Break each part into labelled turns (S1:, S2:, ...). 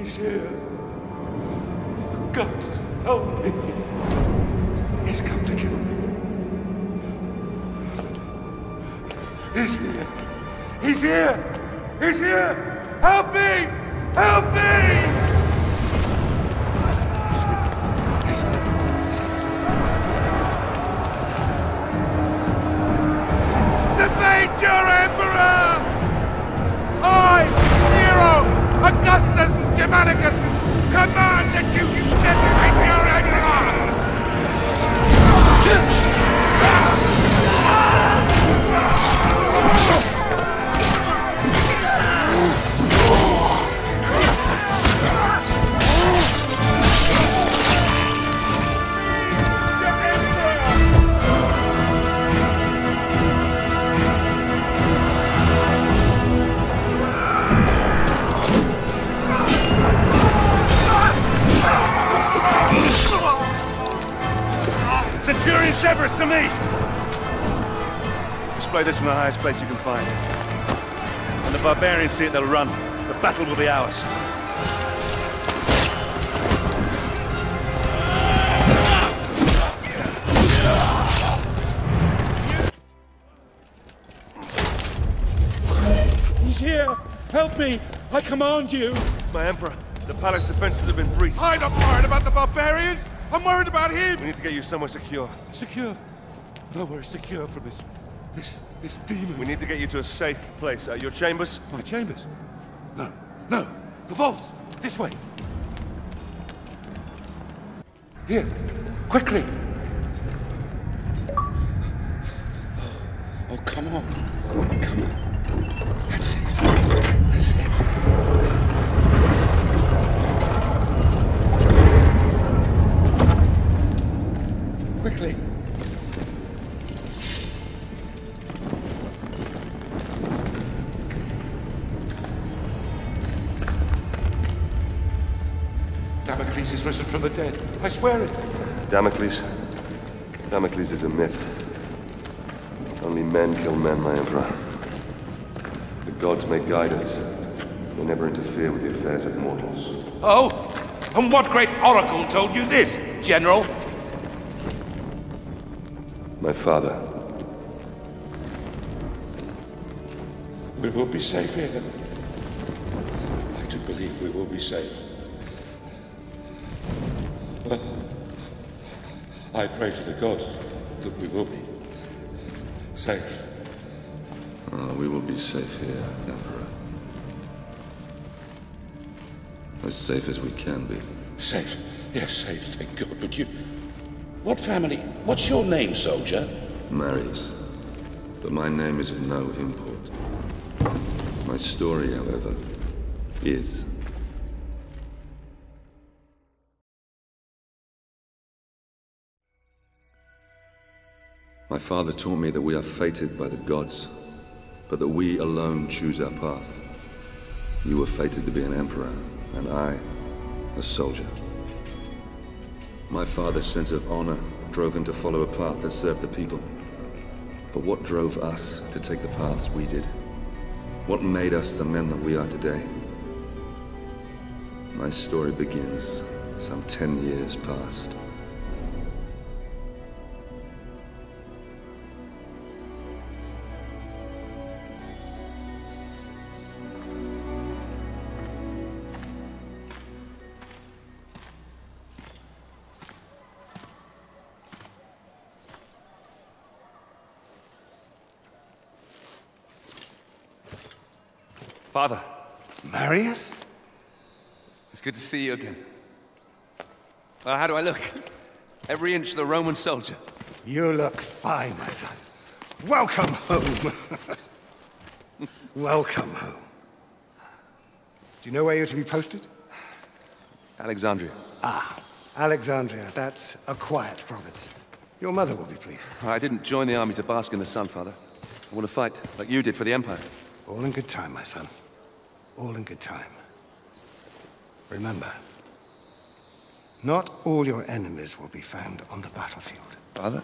S1: He's here. God, help me. He's come to kill me. He's here. He's here. He's here. Help me! Help me! He's here. Defeat your emperor! I, Nero, Augustus Germanicus, command that you defeat your emperor!
S2: Centurion Severus, to me! Display this from the highest place you can find. When the barbarians see it, they'll run. The battle will be ours.
S1: He's here! Help me! I command you!
S2: My Emperor, the palace defenses have been breached.
S1: I'm not worried about the barbarians! I'm worried about him!
S2: We need to get you somewhere secure.
S1: Secure? Nowhere secure from this demon.
S2: We need to get you to a safe place. Your chambers?
S1: My chambers? No, no. The vaults! This way! Here, quickly! Oh, come on. Come on. That's it. That's it. Quickly. Damocles is risen from the dead. I swear it.
S2: Damocles? Damocles is a myth. Only men kill men, my Emperor. The gods may guide us. They never interfere with the affairs of mortals.
S1: Oh? And what great oracle told you this, General?
S2: My father.
S1: We will be safe here. I do believe we will be safe. Well, I pray to the gods that we will be safe.
S3: We will be safe here, Emperor. As safe as we can be.
S1: Safe? Yes, safe, thank God. But you... What family? What's your name, soldier?
S3: Marius. But my name is of no import. My story, however, is. My father taught me that we are fated by the gods, but that we alone choose our path. You were fated to be an emperor, and I, a soldier. My father's sense of honor drove him to follow a path that served the people. But what drove us to take the paths we did? What made us the men that we are today? My story begins some 10 years past.
S2: Father.
S1: Marius?
S2: It's good to see you again. How do I look? Every inch the Roman soldier.
S1: You look fine, my son. Welcome home. Welcome home. Do you know where you're to be posted?
S2: Alexandria.
S1: Ah, Alexandria. That's a quiet province. Your mother will be pleased.
S2: I didn't join the army to bask in the sun, Father. I want to fight, like you did for the Empire.
S1: All in good time, my son. All in good time. Remember, not all your enemies will be found on the battlefield.
S2: Father?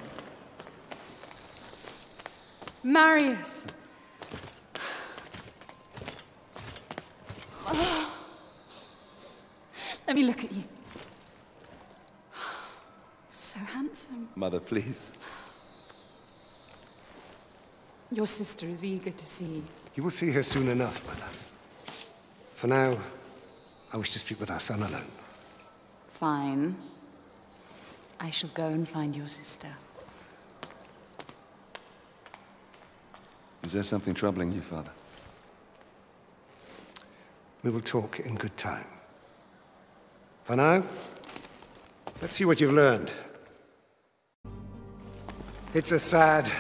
S4: Marius! Let me look at you. So handsome.
S3: Mother, please.
S4: Your sister is eager to see you.
S1: You will see her soon enough, my love. For now, I wish to speak with our son alone.
S4: Fine. I shall go and find your sister.
S3: Is there something troubling you, Father?
S1: We will talk in good time. For now, let's see what you've learned. It's a sad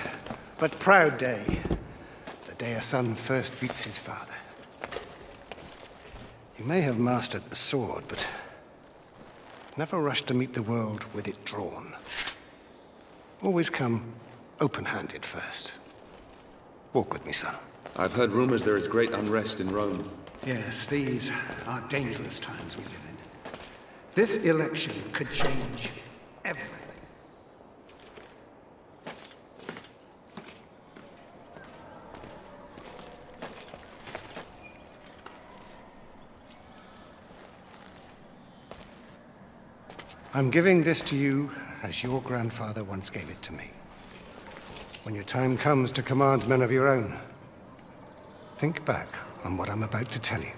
S1: but proud day. The day a son first meets his father. You may have mastered the sword, but never rush to meet the world with it drawn. Always come open-handed first. Walk with me, son.
S3: I've heard rumors there is great unrest in Rome.
S1: Yes, these are dangerous times we live in. This election could change everything. I'm giving this to you as your grandfather once gave it to me. When your time comes to command men of your own, think back on what I'm about to tell you.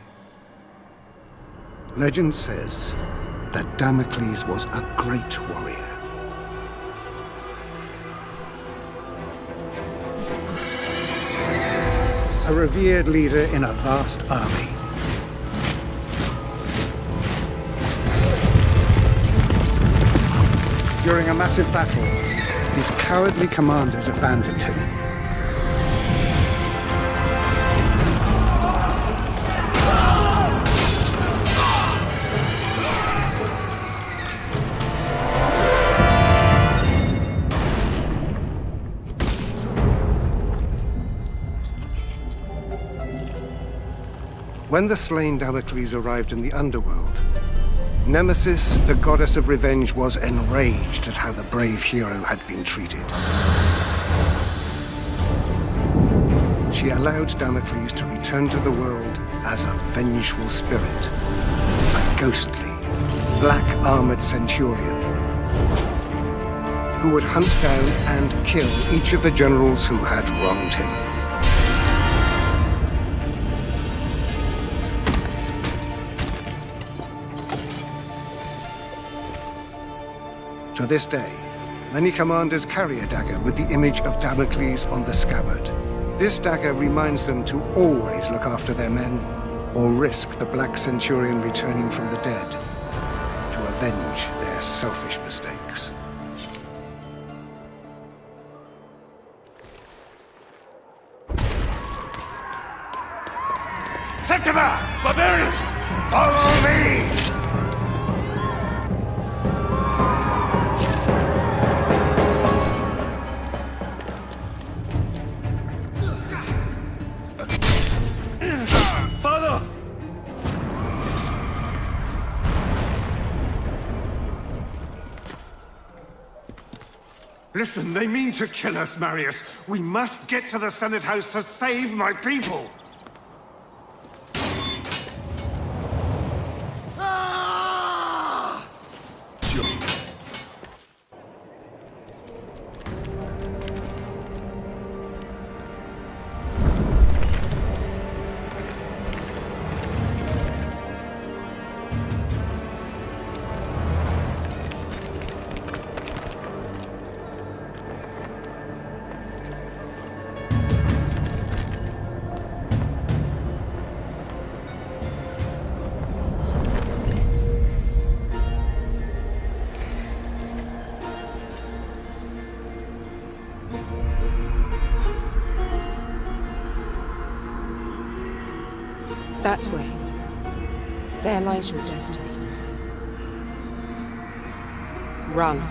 S1: Legend says that Damocles was a great warrior. A revered leader in a vast army. During a massive battle, his cowardly commanders abandoned him. When the slain Damocles arrived in the underworld, Nemesis, the goddess of revenge, was enraged at how the brave hero had been treated. She allowed Damocles to return to the world as a vengeful spirit, a ghostly, black-armored centurion who would hunt down and kill each of the generals who had wronged him. To this day, many commanders carry a dagger with the image of Damocles on the scabbard. This dagger reminds them to always look after their men, or risk the Black Centurion returning from the dead to avenge their selfish mistakes. Septima! Barbarians! Follow me! Listen, they mean to kill us, Marius. We must get to the Senate House to save my people.
S5: That way. There lies your destiny. Run.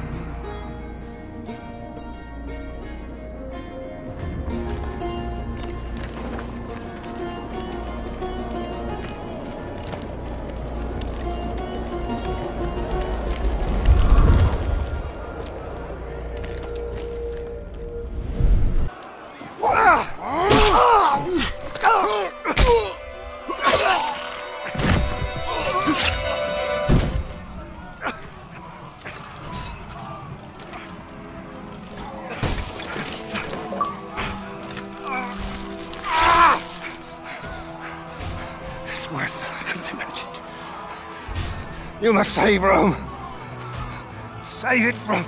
S1: worse than I could have imagined. You must save Rome. Save it from...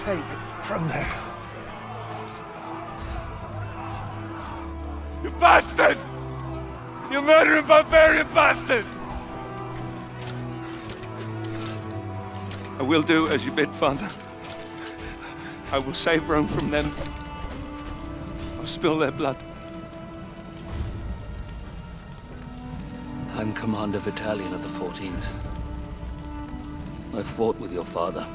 S1: Save it from there.
S2: You bastards! You murdering barbarian bastards!
S6: I will do as you bid, Father. I will save Rome from them. I'll spill their blood.
S7: I'm Commander Battalion of the 14th. I fought with your father.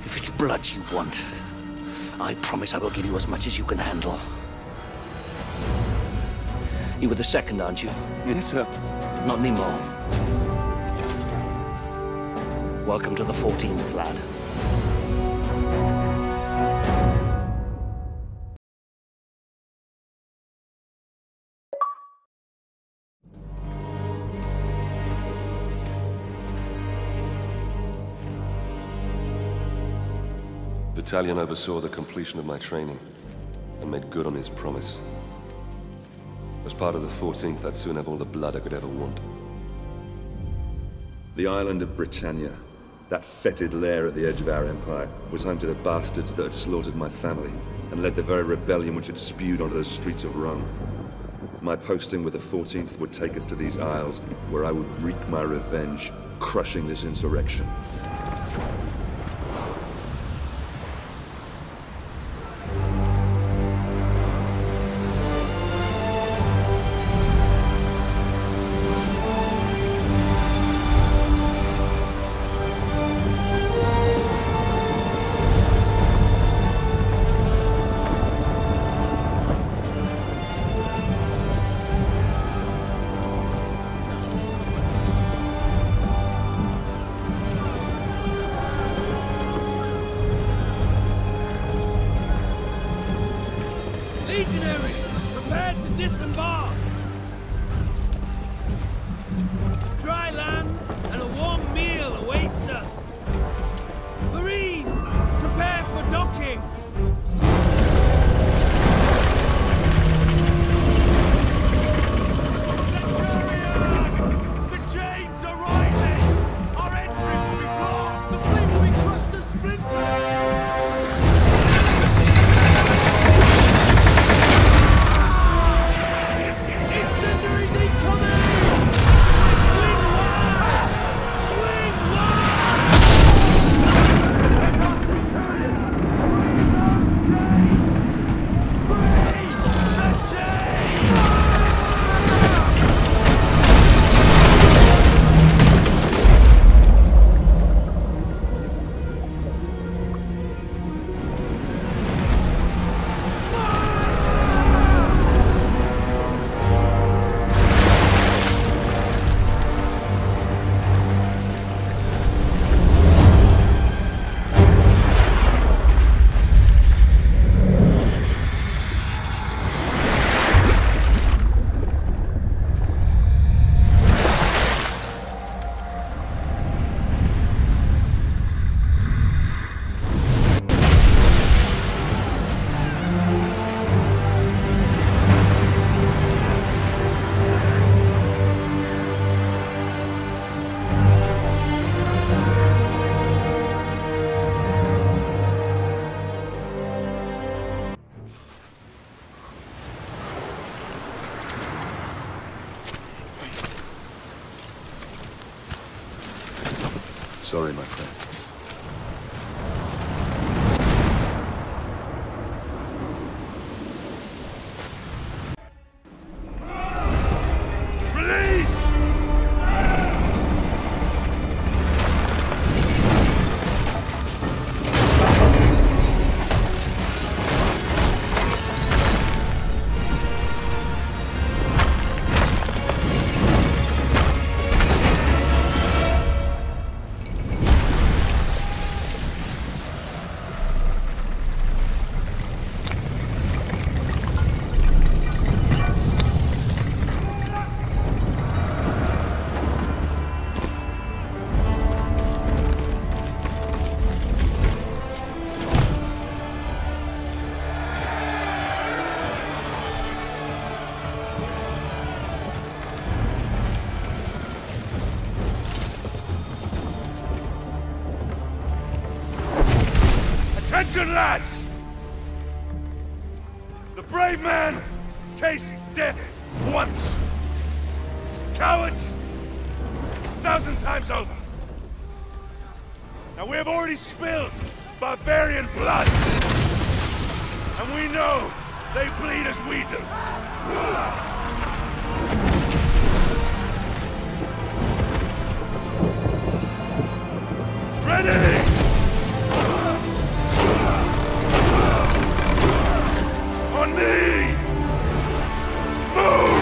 S7: If it's blood you want, I promise I will give you as much as you can handle. You were the second, aren't you?
S6: Yes, sir.
S7: Not anymore. Welcome to the 14th, lad.
S2: Battalion oversaw the completion of my training and made good on his promise. As part of the 14th, I'd soon have all the blood I could ever want.
S3: The island of Britannia, that fetid lair at the edge of our empire, was home to the bastards that had slaughtered my family and led the very rebellion which had spewed onto the streets of Rome. My posting with the 14th would take us to these isles, where I would wreak my revenge, crushing this insurrection. Sorry, my friend.
S6: Attention, lads! The brave man tastes death once. Cowards, 1,000 times over. Now we have already spilled barbarian blood. And we know they bleed as we do. Ready! On me! Move!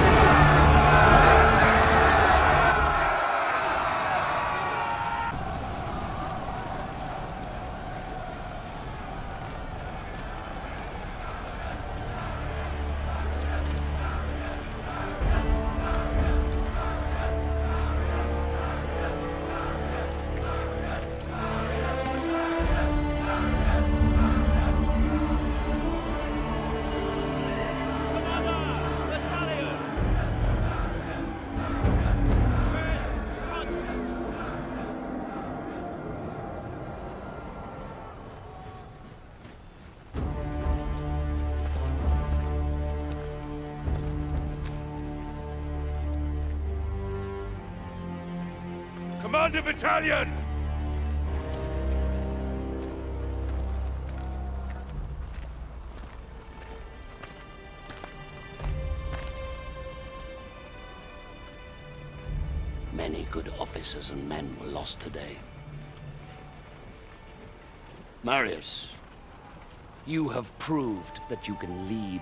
S6: Commander Battalion!
S7: Many good officers and men were lost today. Marius, you have proved that you can lead.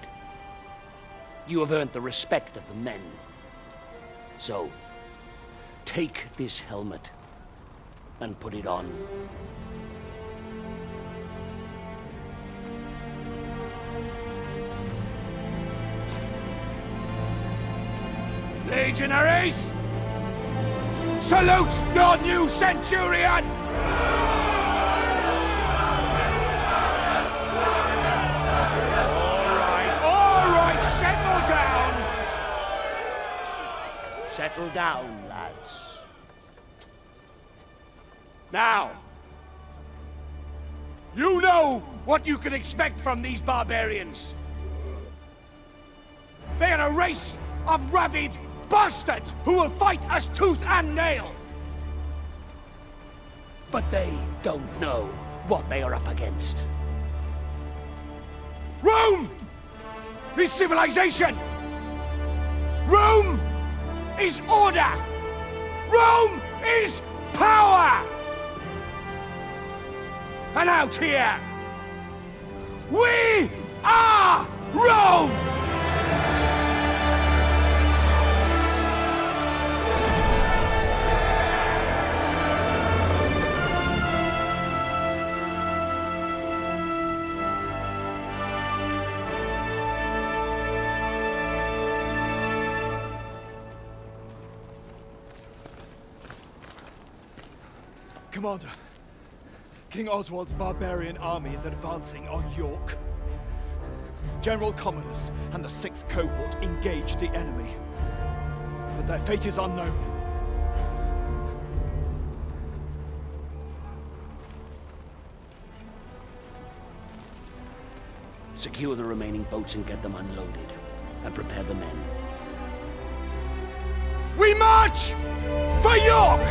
S7: You have earned the respect of the men. So, take this helmet and put it on.
S6: Legionaries! Salute your new centurion! All right, settle down!
S7: Settle down, lads.
S6: Now, you know what you can expect from these barbarians. They are a race of rabid bastards who will fight us tooth and nail.
S7: But they don't know what they are up against.
S6: Rome is civilization. Rome is order. Rome is power. And out here, we are Rome!
S8: Commander, King Oswald's barbarian army is advancing on York. General Commodus and the 6th Cohort engaged the enemy, but their fate is unknown.
S7: Secure the remaining boats and get them unloaded, and prepare the men.
S6: We march for York!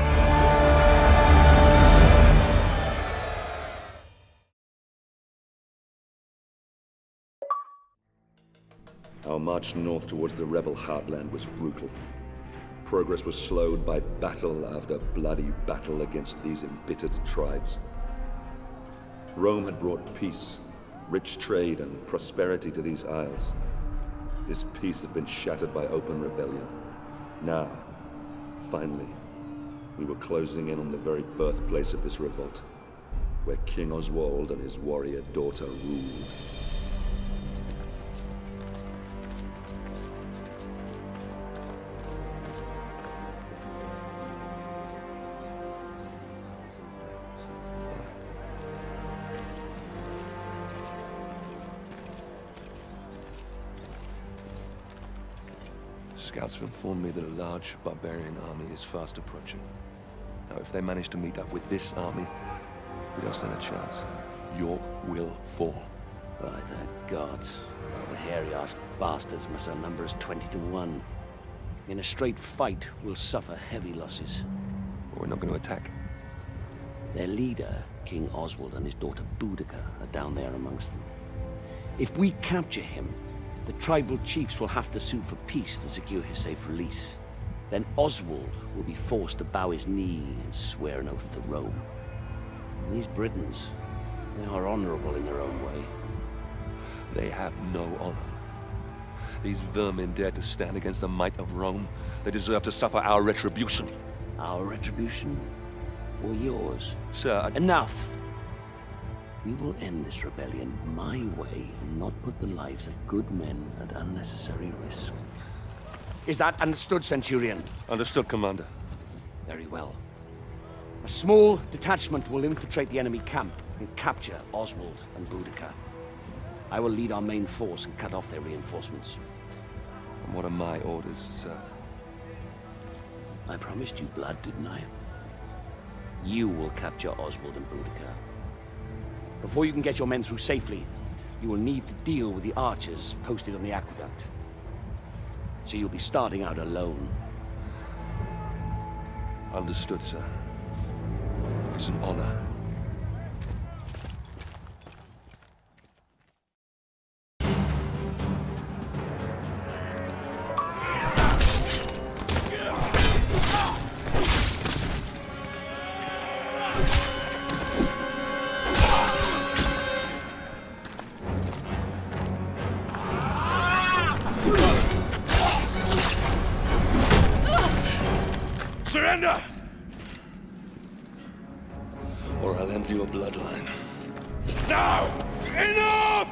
S3: Our march north towards the rebel heartland was brutal. Progress was slowed by battle after bloody battle against these embittered tribes. Rome had brought peace, rich trade, and prosperity to these isles. This peace had been shattered by open rebellion. Now, finally, we were closing in on the very birthplace of this revolt, where King Oswald and his warrior daughter ruled.
S2: Scouts have informed me that a large barbarian army is fast approaching. Now, if they manage to meet up with this army, we don't stand a chance. York
S6: will fall.
S7: By the gods, the hairy-ass bastards must outnumber us 20 to 1. In a straight fight, we'll suffer heavy losses.
S6: We're not going to attack.
S7: Their leader, King Oswald, and his daughter Boudica are down there amongst them. If we capture him, the tribal chiefs will have to sue for peace to secure his safe release. Then Oswald will be forced to bow his knee and swear an oath to Rome. And these Britons, they are honorable in their own way.
S6: They have no honor. These vermin dare to stand against the might of Rome. They deserve to suffer our retribution.
S7: Our retribution? Or yours?
S6: Sir,
S7: Enough! We will end this rebellion my way and not put the lives of good men at unnecessary risk. Is that understood, Centurion?
S6: Understood, Commander.
S7: Very well. A small detachment will infiltrate the enemy camp and capture Oswald and Boudica. I will lead our main force and cut off their reinforcements.
S6: And what are my orders, sir?
S7: I promised you blood, didn't I? You will capture Oswald and Boudica. Before you can get your men through safely, you will need to deal with the archers posted on the aqueduct. So you'll be starting out alone.
S6: Understood, sir. It's an honor. Surrender! Or I'll end your bloodline. Now! Enough!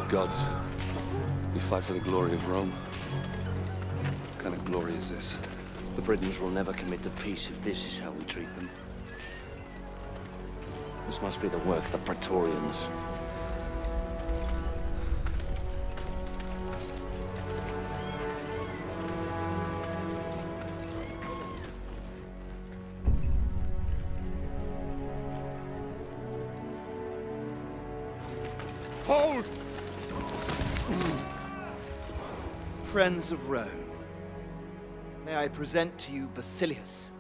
S6: Gods, we fight for the glory of Rome. What kind of glory is this?
S7: The Britons will never commit to peace if this is how we treat them. This must be the work of the Praetorians.
S6: Hold!
S9: Friends of Rome, may I present to you Basilius,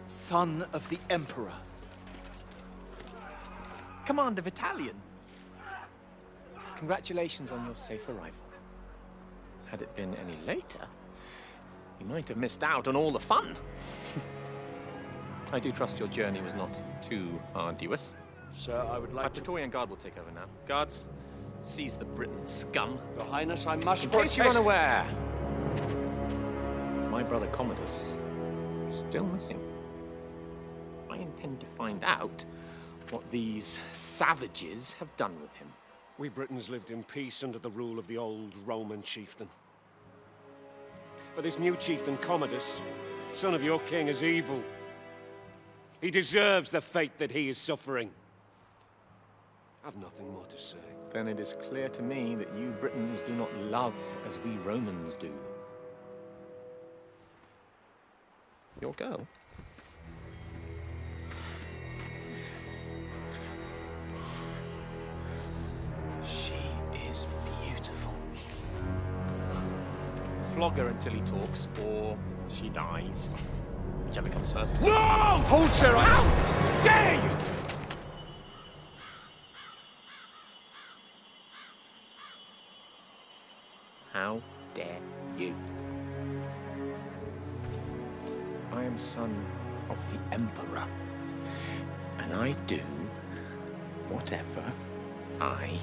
S9: son of the Emperor.
S10: Commander Vitalian. Congratulations on your safe arrival. Had it been any later, you might have missed out on all the fun. I do trust your journey was not too arduous.
S7: Sir, I would like
S10: My Praetorian Guard will take over now. Guards, seize the Briton scum.
S7: Your Highness, I must
S10: In case
S7: protest.
S10: you're unaware, my brother Commodus is still missing. I intend to find out what these savages have done with him.
S11: We Britons lived in peace under the rule of the old Roman chieftain. But this new chieftain, Commodus, son of your king, is evil. He deserves the fate that he is suffering. I've nothing more to say.
S10: Then it is clear to me that you Britons do not love as we Romans do. Your girl?
S9: She is beautiful.
S10: Flog her until he talks, or she dies. Whichever comes first.
S6: No! Hold, sir! How dare you!
S10: How dare you? I am son of the Emperor, and I do whatever I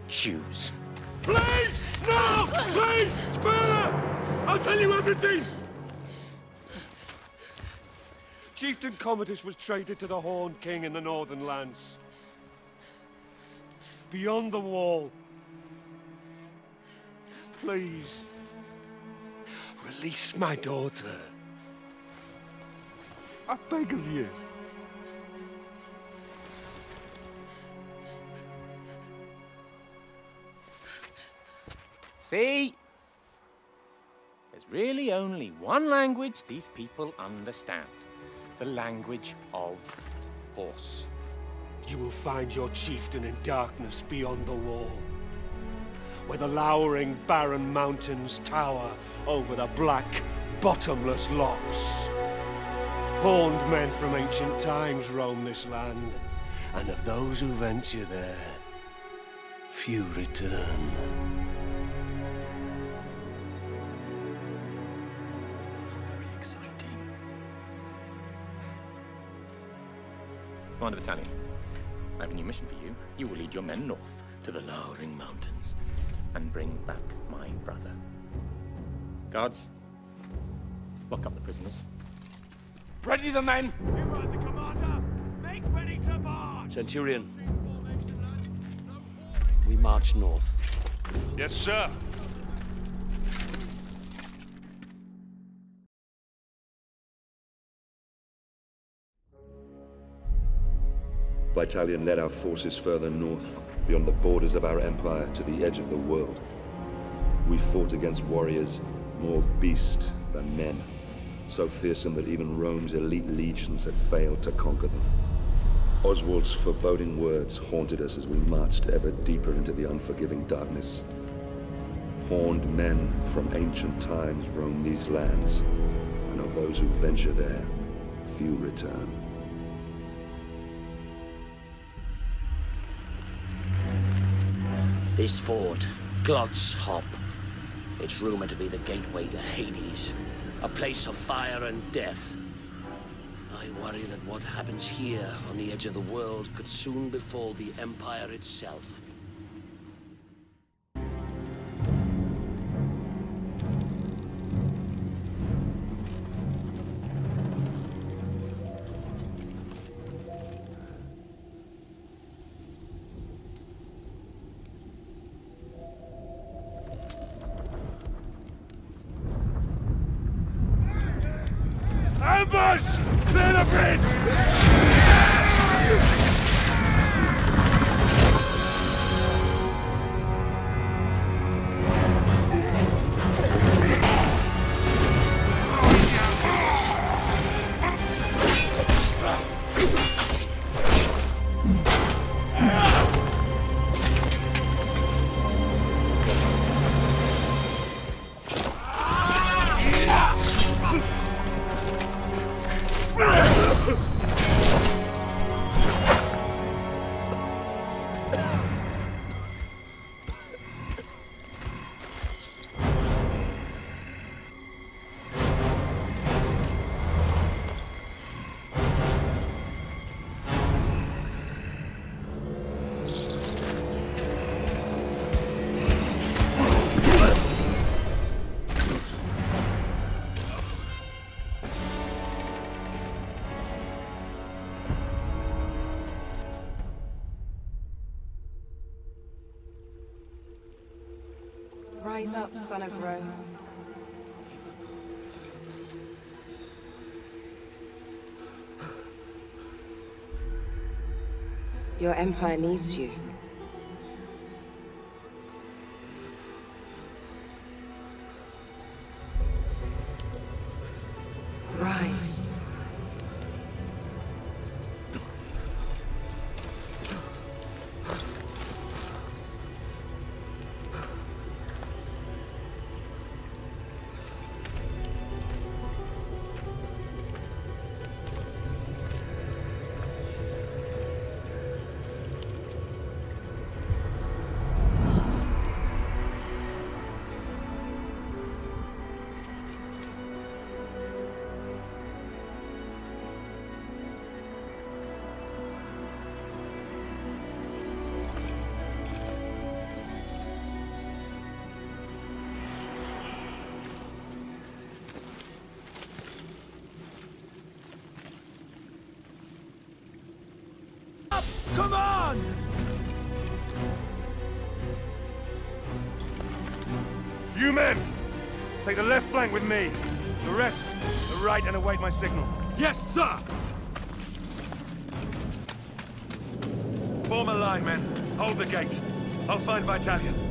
S10: choose.
S6: Please! No! Please! Spare her! I'll tell you everything!
S11: Chieftain Commodus was traded to the Horned King in the Northern Lands. Beyond the wall. Please. Release my daughter. I beg of you.
S10: See? There's really only one language these people understand. The language of force.
S11: You will find your chieftain in darkness beyond the wall, where the lowering barren mountains tower over the black, bottomless locks. Horned men from ancient times roam this land, and of those who venture there, few return.
S10: Very exciting. Commander Battalion, I have a new mission for you. You will lead your men north to the lowering mountains and bring back my brother. Guards, lock up the prisoners.
S6: Ready the men!
S8: You heard the commander! Make ready to march!
S6: Centurion, we march north.
S2: Yes, sir.
S3: Vitalian led our forces further north, beyond the borders of our empire to the edge of the world. We fought against warriors more beast than men, so fearsome that even Rome's elite legions had failed to conquer them. Oswald's foreboding words haunted us as we marched ever deeper into the unforgiving darkness. Horned men from ancient times roam these lands, and of those who venture there, few return.
S7: This fort, Glot's Hop. It's rumored to be the gateway to Hades, a place of fire and death. I worry that what happens here on the edge of the world could soon befall the Empire itself.
S6: Ambush! Clear the bridge!
S5: Rise up, son of Rome. Your empire needs you. Rise.
S8: Come on!
S6: You men! Take the left flank with me. The rest, the right, and await my signal.
S8: Yes, sir!
S6: Form a line, men. Hold the gate. I'll find Vitalian.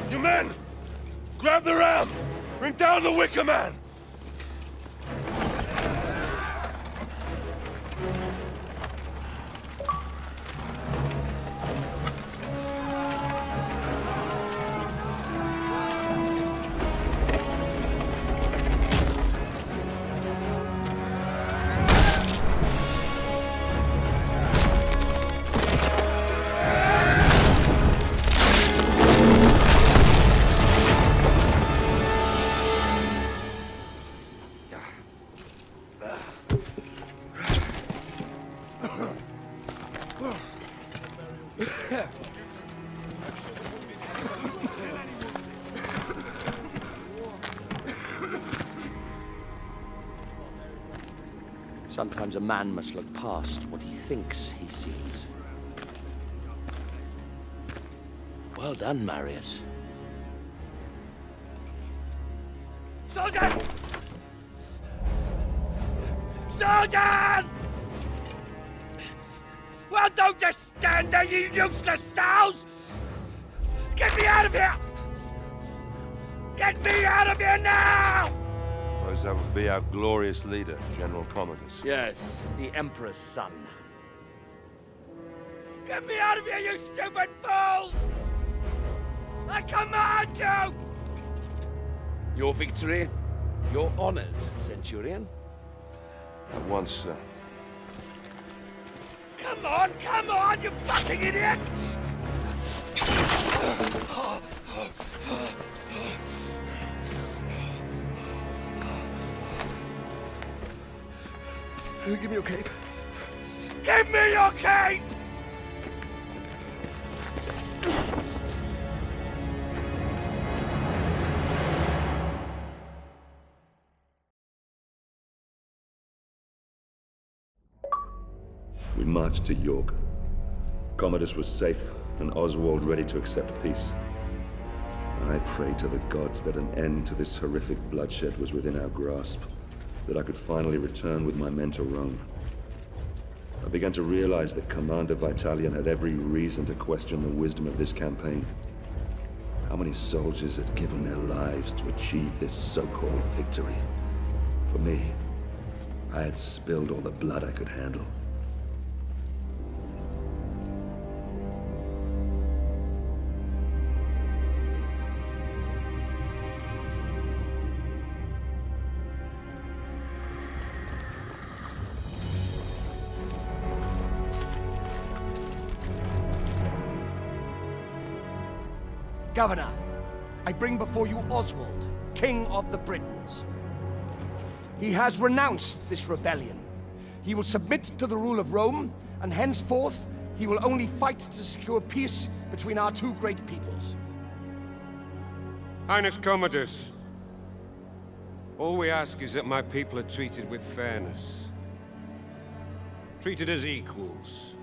S6: You men! Grab the ram! Bring down the Wicker Man!
S7: Sometimes a man must look past what he thinks he sees. Well done, Marius.
S6: Soldiers! Soldiers! Well, don't just stand there, you useless sows! Get me out of here! Get me out of here now!
S2: Suppose that would be our glorious leader, General Commodus.
S7: Yes, the Emperor's son.
S6: Get me out of here, you stupid fools! I command you!
S7: Your victory, your honors, Centurion.
S2: At once, sir.
S6: Come on, you fucking idiot!
S7: Give me your cape.
S6: Give me your cape!
S3: We marched to York. Commodus was safe, and Oswald ready to accept peace. I prayed to the gods that an end to this horrific bloodshed was within our grasp, that I could finally return with my men to Rome. I began to realize that Commander Vitalian had every reason to question the wisdom of this campaign. How many soldiers had given their lives to achieve this so-called victory? For me, I had spilled all the blood I could handle.
S7: Governor, I bring before you Oswald, King of the Britons. He has renounced this rebellion. He will submit to the rule of Rome, and henceforth he will only fight to secure peace between our two great peoples.
S11: Highness Commodus, all we ask is that my people are treated with fairness. Treated as equals.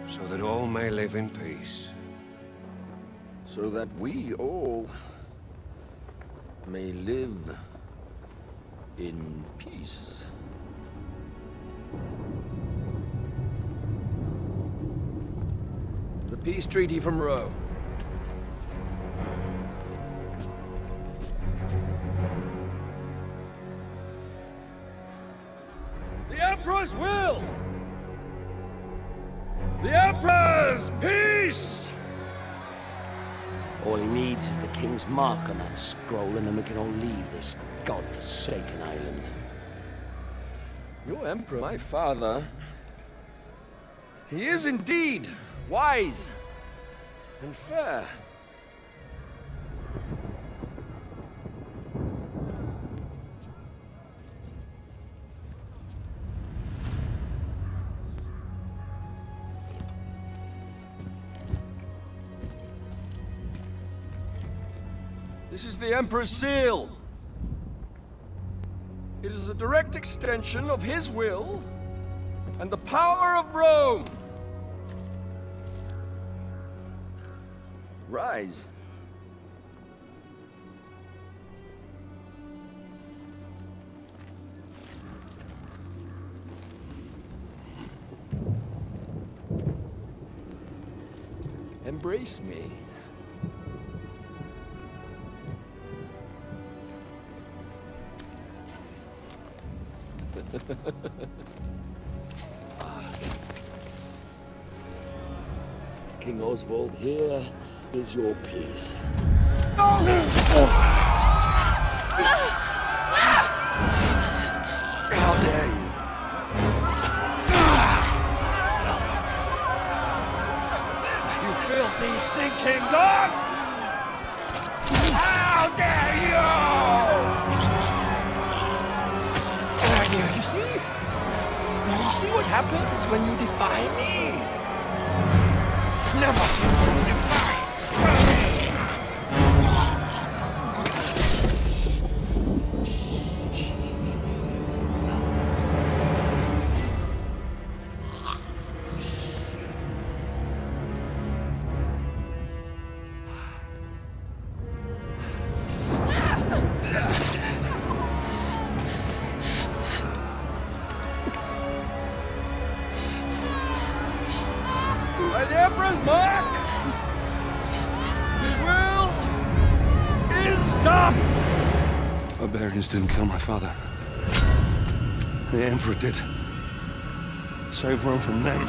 S11: So that all may live in peace.
S7: So that we all may live in peace. The peace treaty from Rome.
S6: The Emperor's will! The Emperor's peace!
S7: All he needs is the King's mark on that scroll, and then we can all leave this god-forsaken island. Your Emperor, my father, he is indeed wise and fair.
S6: This is the Emperor's seal. It is a direct extension of his will and the power of Rome.
S7: Ryse. Embrace me. King Oswald, here is your peace.
S6: How
S7: dare you?
S6: You filthy, stinking dog! Ow!
S7: How dare you! You see? You see what happens when you defy me? Never defy me! By the Emperor's mark, his will is done!
S2: Barbarians didn't kill my father. The Emperor did. Save Rome from them.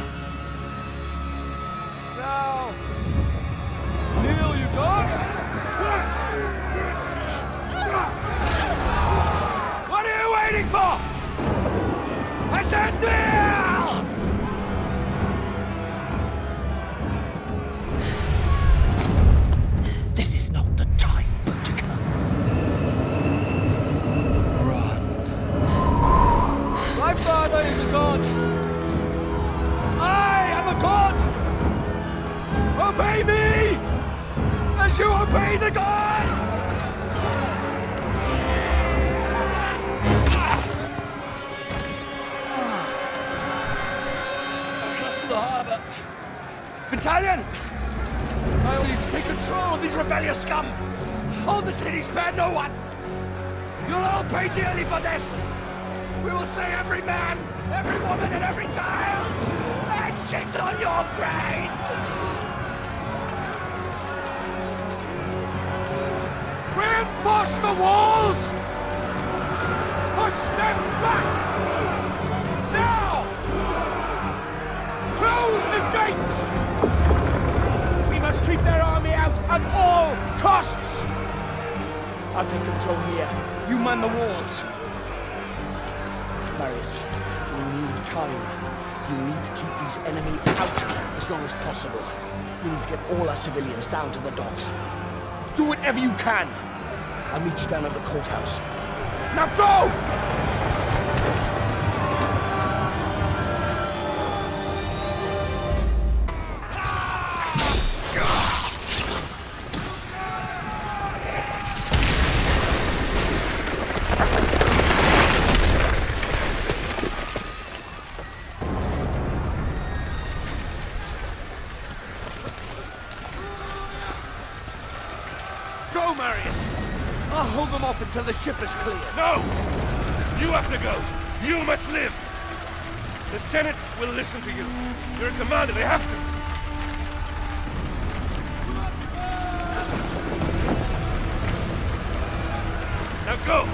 S6: Now, kneel, you dogs! What are you waiting for? I said kneel!
S7: This is not the time, Boudica.
S6: Run. My father is a god. I am a god. Obey me, as you obey the gods. Across to the harbor. Battalion! I want you to take control of these rebellious scum! Hold the city, spare no one! You'll all pay dearly for this! We will slay every man, every woman, and every child! And shit on your grave! Reinforce the walls! Push them back! Now! Close the gates! We must keep their army out at all costs! I'll take control here. You man the walls. Marius, we need time. You need to keep these enemy out as long as possible. We need to get all our civilians down to the docks. Do whatever you can. I'll meet you down at the courthouse. Now go! Go, Marius! I'll hold them off until the ship is clear.
S2: No! You have to go! You must live! The Senate will listen to you. You're a commander, they have to. Now go!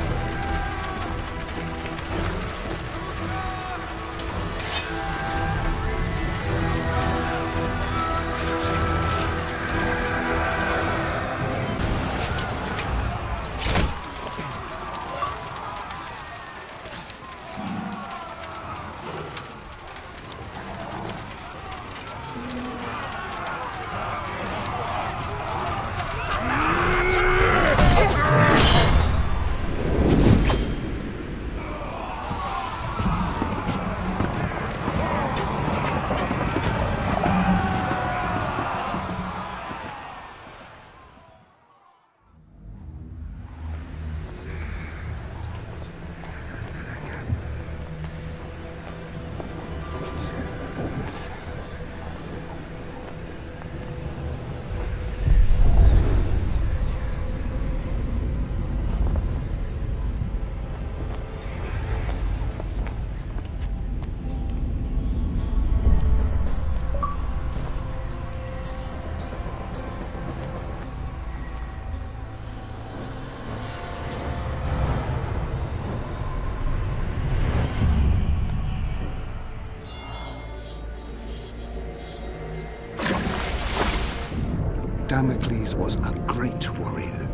S1: Damocles was a great warrior,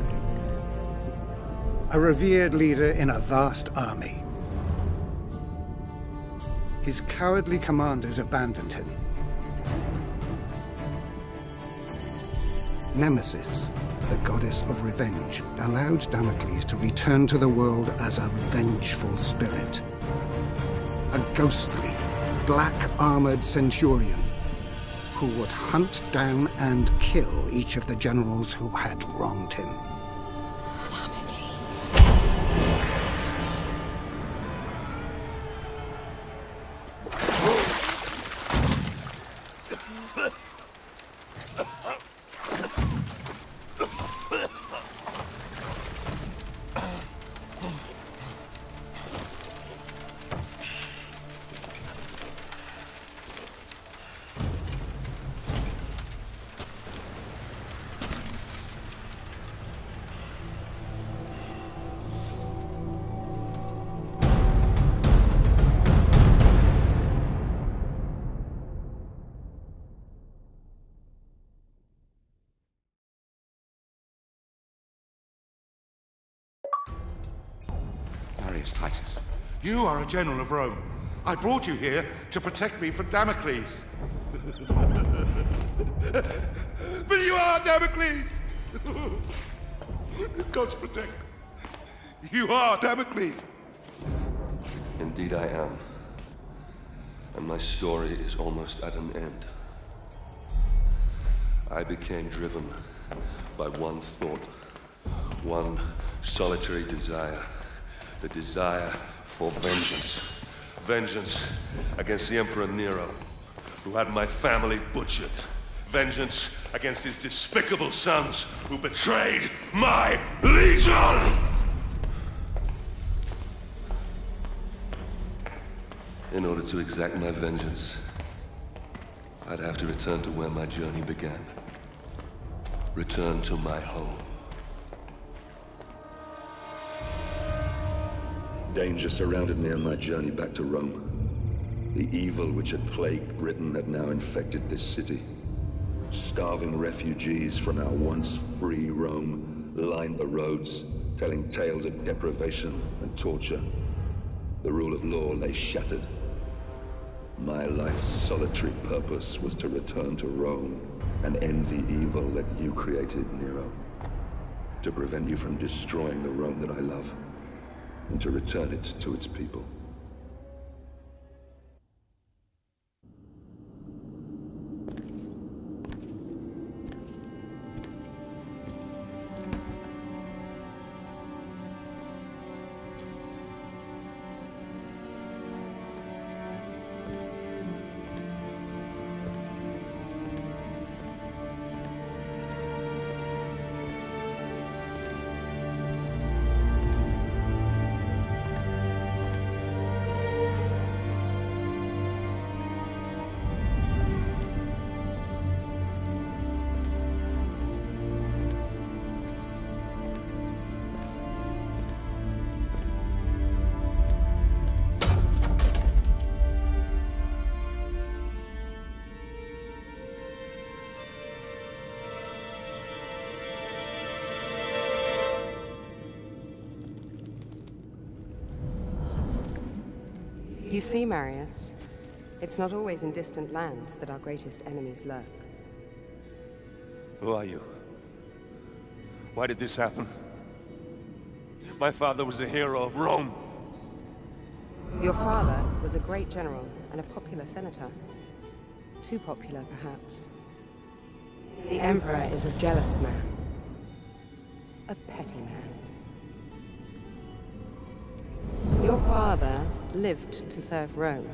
S1: a revered leader in a vast army. His cowardly commanders abandoned him. Nemesis, the goddess of revenge, allowed Damocles to return to the world as a vengeful spirit. A ghostly, black-armored centurion who would hunt down and kill each of the generals who had wronged him.
S12: Titus, you are a general of Rome. I brought you here to protect me from Damocles. But you are Damocles! God's protect. You are Damocles!
S2: Indeed I am. And my story is almost at an end. I became driven by one thought, one solitary desire. The desire for vengeance. Vengeance against the Emperor Nero, who had my family butchered. Vengeance against his despicable sons, who betrayed my legion! In order to exact my vengeance, I'd have to return to where my journey began. Return to my home.
S3: Danger surrounded me on my journey back to Rome. The evil which had plagued Britain had now infected this city. Starving refugees from our once free Rome lined the roads, telling tales of deprivation and torture. The rule of law lay shattered. My life's solitary purpose was to return to Rome and end the evil that you created, Nero. To prevent you from destroying the Rome that I love, and to return it to its people.
S13: You see, Marius, it's not always in distant lands that our greatest enemies lurk.
S2: Who are you? Why did this happen? My father was a hero of Rome.
S13: Your father was a great general and a popular senator. Too popular, perhaps. The Emperor is a jealous man. A petty man. Your father lived to serve Rome.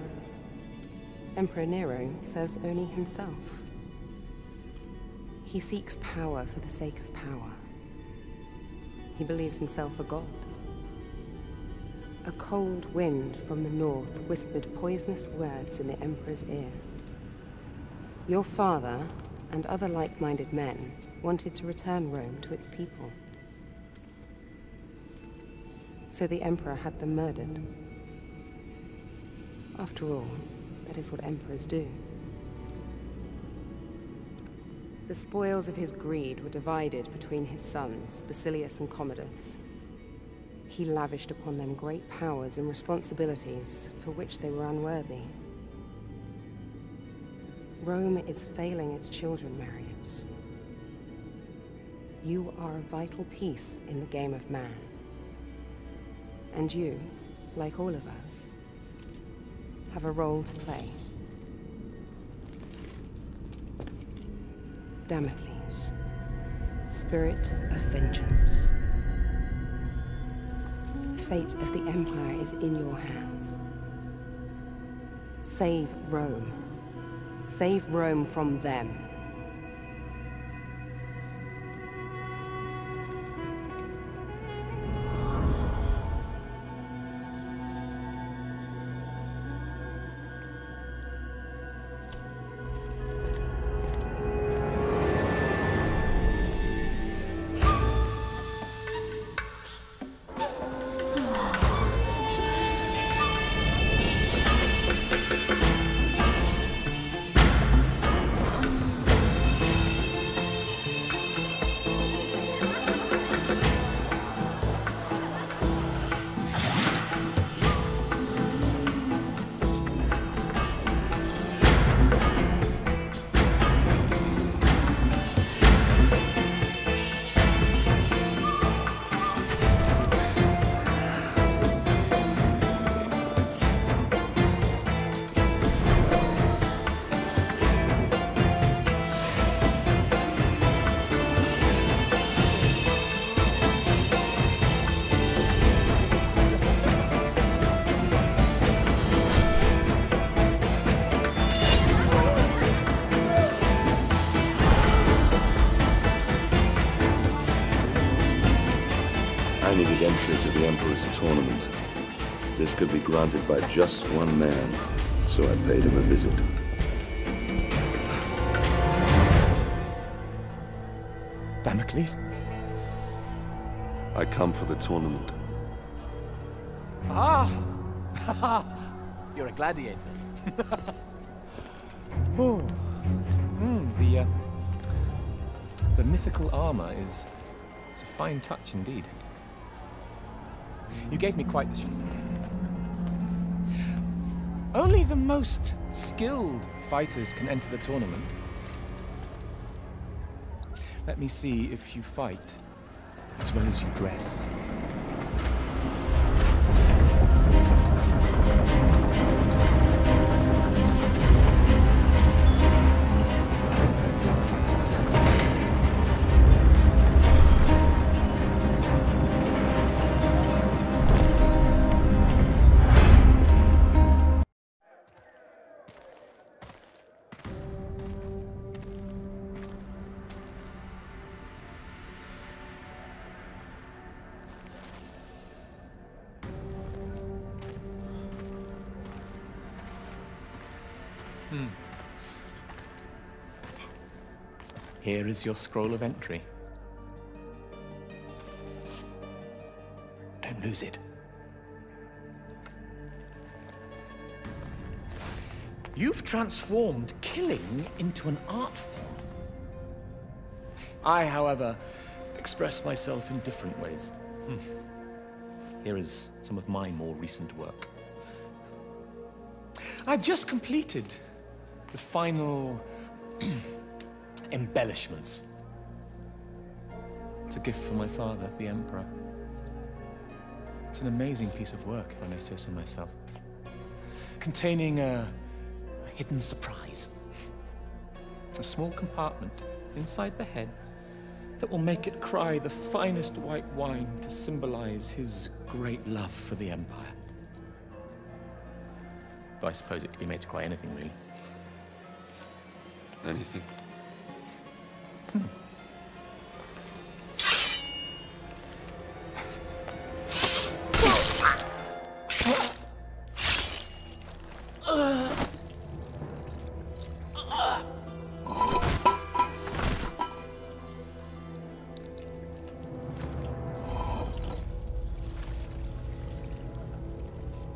S13: Emperor Nero serves only himself. He seeks power for the sake of power. He believes himself a god. A cold wind from the north whispered poisonous words in the Emperor's ear. Your father, and other like-minded men, wanted to return Rome to its people. So the Emperor had them murdered. After all, that is what emperors do. The spoils of his greed were divided between his sons, Basilius and Commodus. He lavished upon them great powers and responsibilities for which they were unworthy. Rome is failing its children, Marius. You are a vital piece in the game of man. And you, like all of us, have a role to play. Damocles, spirit of vengeance. The fate of the Empire is in your hands. Save Rome. Save Rome from them.
S3: I needed entry to the Emperor's tournament. This could be granted by just one man, so I paid him a visit.
S10: Damocles?
S3: I come for the tournament.
S10: Ah! You're a gladiator. Oh. The mythical armor is a fine touch indeed. You gave me quite the show. Only the most skilled fighters can enter the tournament. Let me see if you fight as well as you dress. Here is your scroll of entry. Don't lose it. You've transformed killing into an art form. I, however, express myself in different ways. Here is some of my more recent work. I've just completed the final embellishments. It's a gift from my father, the Emperor. It's an amazing piece of work, if I may say so myself. Containing a hidden surprise. A small compartment inside the head that will make it cry the finest white wine to symbolize his great love for the Empire. Though I suppose it could be made to cry anything, really.
S3: Anything?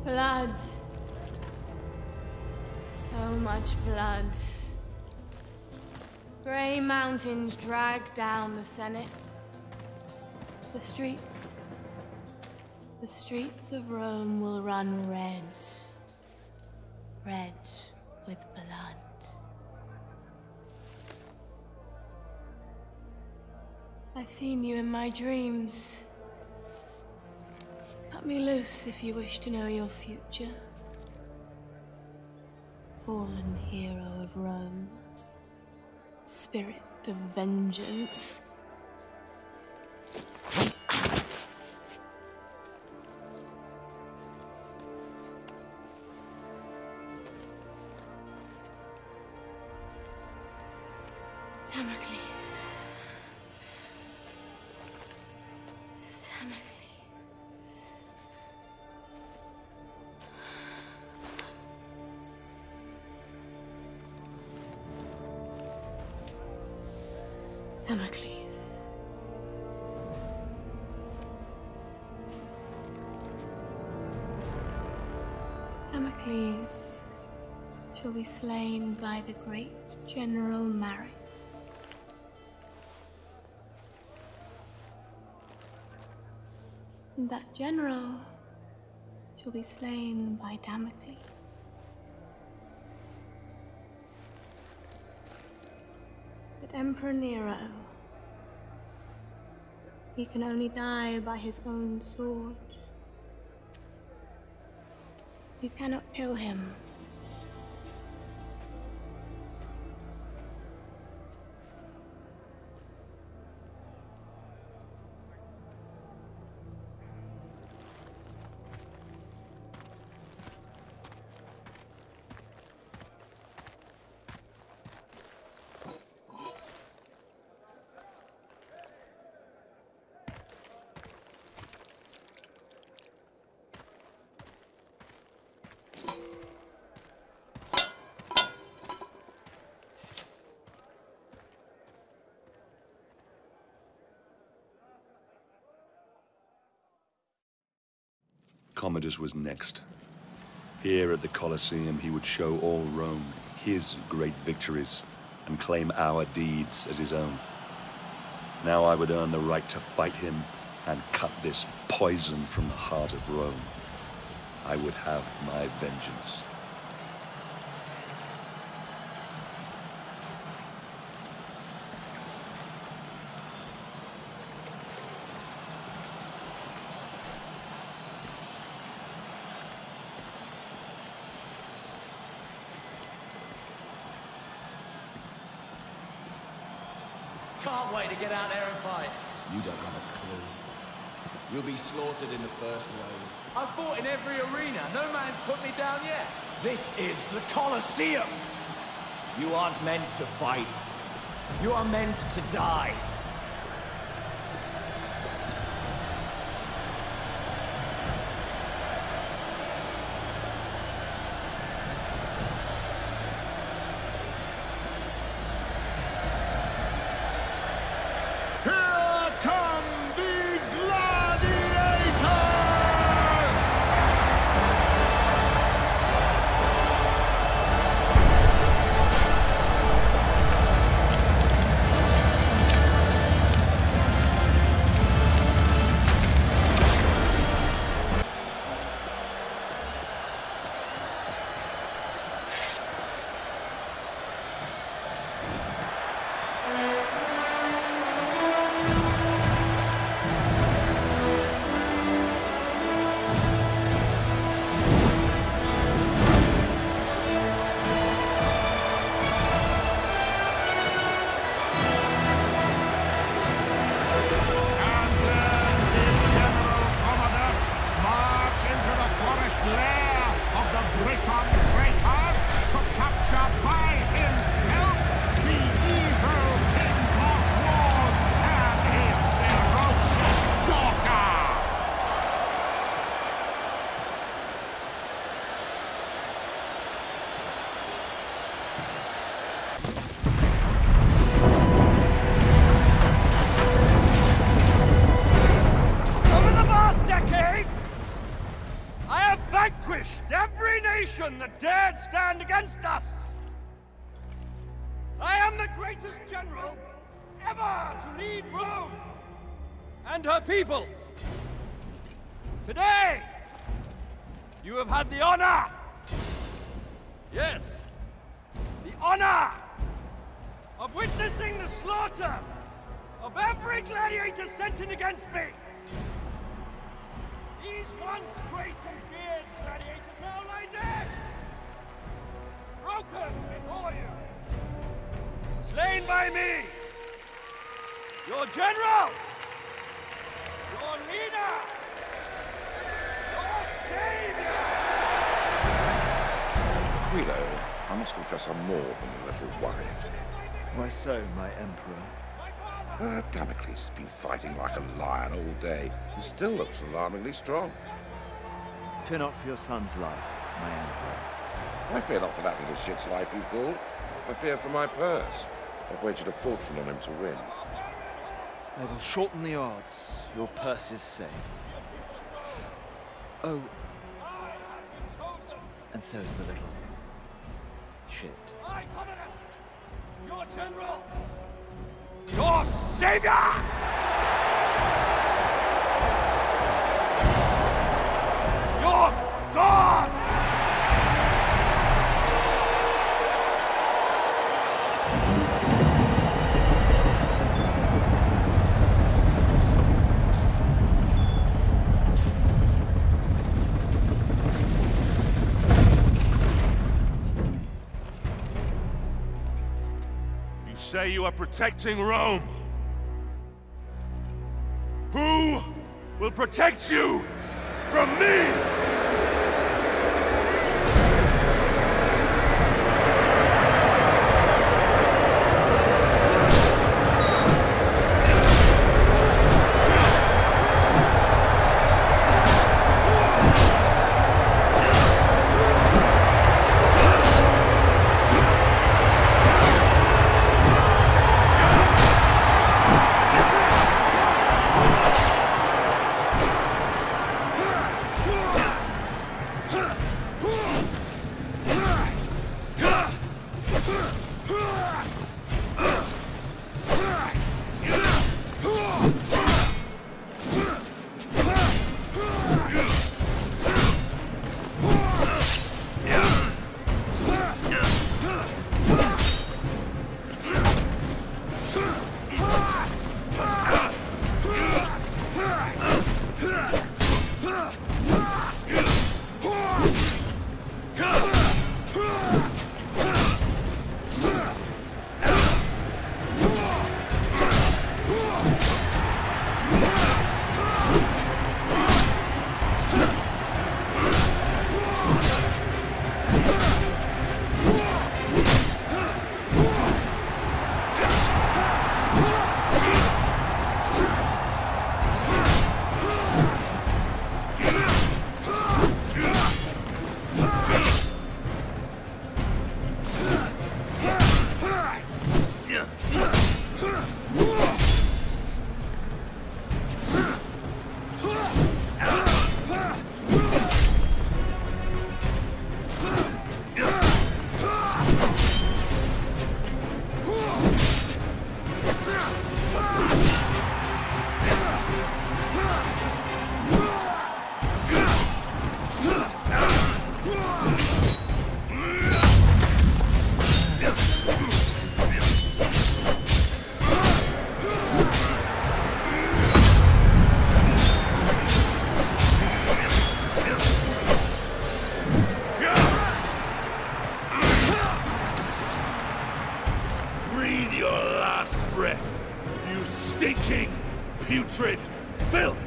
S14: Blood. So much blood. Grey mountains drag down the Senate. The streets of Rome will run red. Red with blood. I've seen you in my dreams. Cut me loose if you wish to know your future. Fallen hero of Rome. Spirit of vengeance. Damocles. Damocles. Damocles shall be slain by the great General Ryse. And that general shall be slain by Damocles. But Emperor Nero, he can only die by his own sword. You cannot kill him.
S3: Commodus was next. Here at the Colosseum, he would show all Rome his great victories and claim our deeds as his own. Now I would earn the right to fight him and cut this poison from the heart of Rome. I would have my vengeance.
S15: Can't wait to get out there and fight. You don't have a clue. You'll be slaughtered in the first wave. I've fought in every arena. No man's put me down yet. This is the Colosseum. You aren't meant to fight. You are meant to die.
S6: That dared stand against us. I am the greatest general ever to lead Rome and her peoples. Today, you have had the honor, yes, the honor of witnessing the slaughter of every my gladiators sent in against me! These once great and feared gladiators now lie dead! Broken before you! Slain by me! Your general! Your leader! Your savior!
S16: Aquilo, I must confess I'm more than a little worried.
S9: Why so, my emperor?
S16: Damocles has been fighting like a lion all day and still looks alarmingly strong.
S9: Fear not for your son's life, my emperor.
S16: I fear not for that little shit's life, you fool. I fear for my purse. I've wagered a fortune on him to win.
S9: I will shorten the odds. Your purse is safe. Oh. And so is the little shit.
S6: I, Commodus, your general, your savior! Your God!
S2: Say you are protecting Rome. Who will protect you from me?
S6: Putrid filth!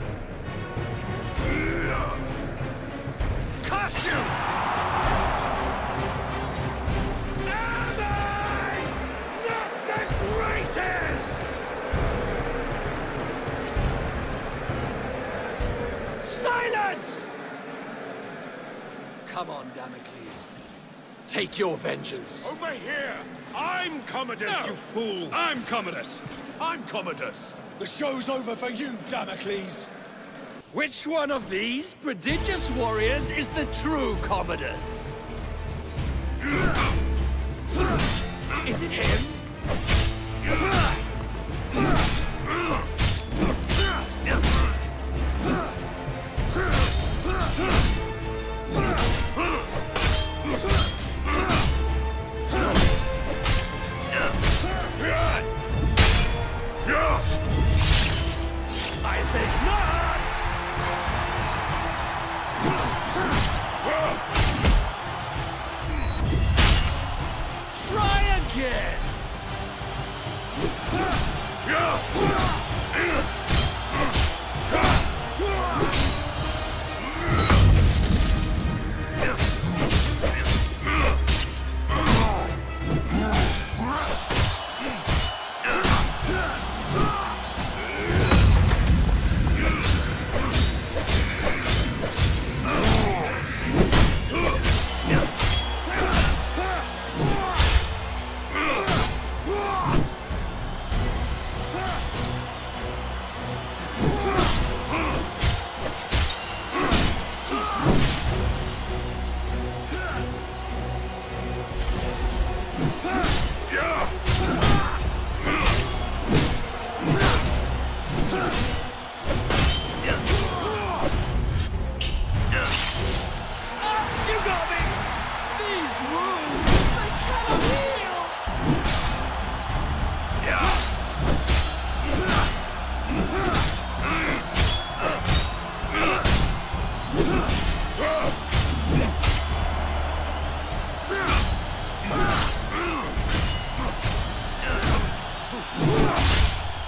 S6: Curse you! Am I not the greatest? Silence!
S7: Come on, Damocles. Take your vengeance.
S11: Over here! I'm Commodus,
S6: No.
S11: you fool!
S6: I'm Commodus! I'm Commodus!
S11: The show's over for you, Damocles!
S7: Which one of these prodigious warriors is the true Commodus? Is it him?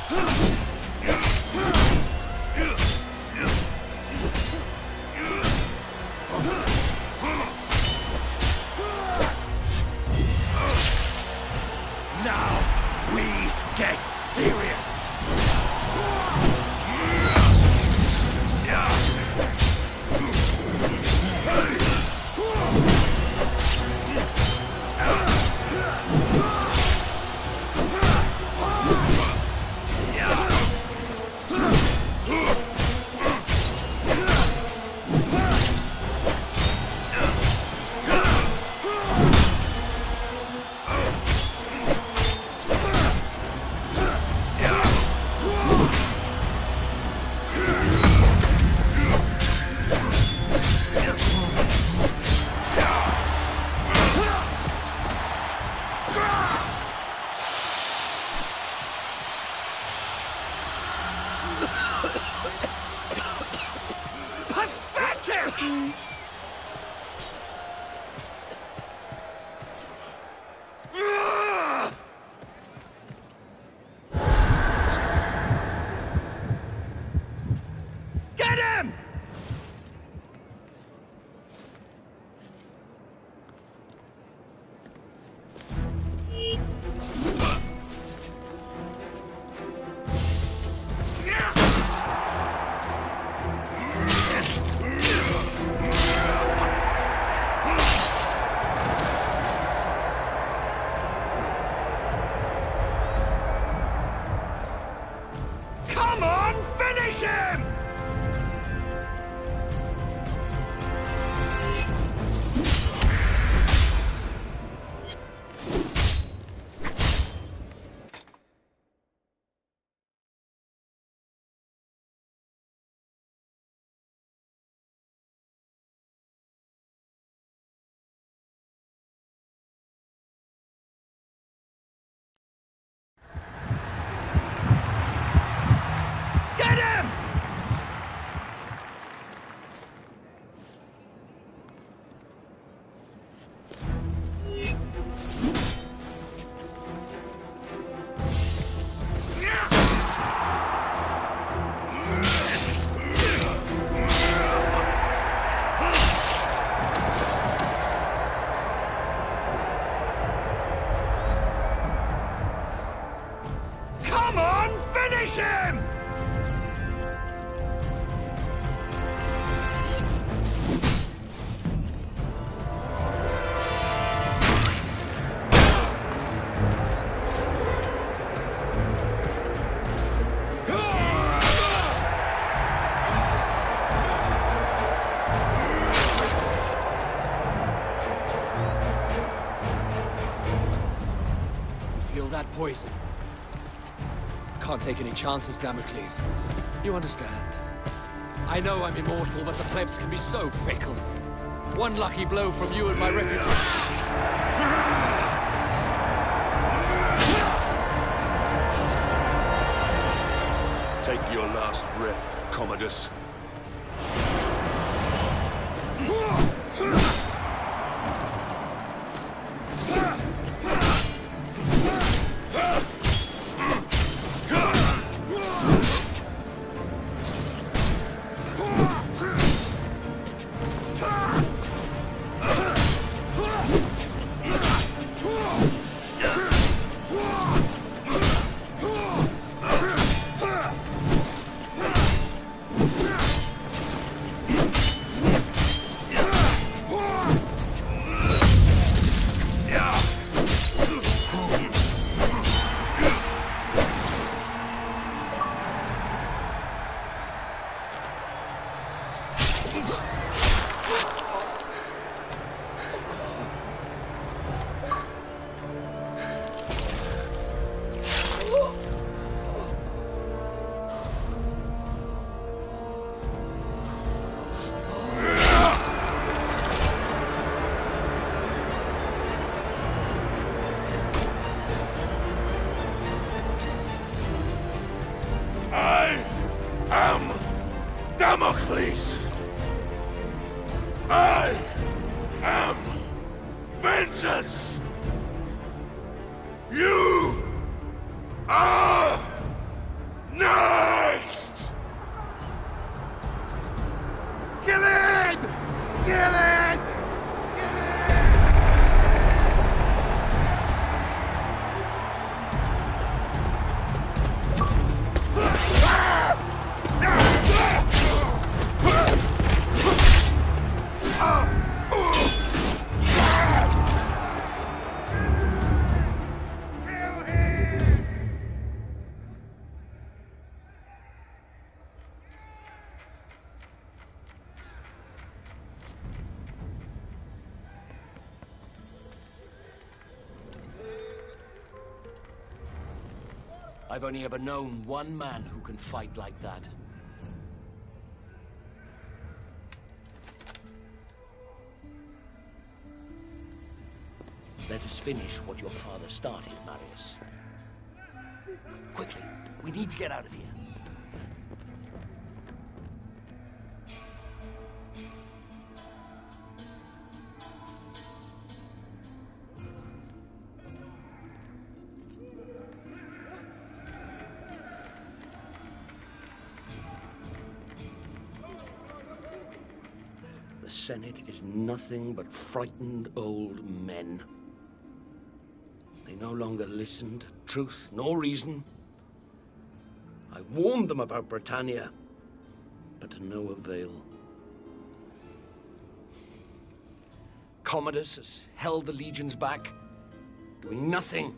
S6: Now we get serious. Get him! Come on, finish him! Get him! Come on, finish him!
S17: You feel that poison? Can't take any chances, Damocles. You understand. I know I'm immortal, but the plebs can be so fickle. One lucky blow from you and my reputation.
S11: Take your last breath, Commodus.
S6: Damocles! I am vengeance! You are
S7: I've only ever known one man who can fight like that. Let us finish what your father started, Marius. Quickly, we need to get out of here. The Senate is nothing but frightened old men. They no longer listen to truth nor reason. I warned them about Britannia, but to no avail. Commodus has held the legions back, doing nothing,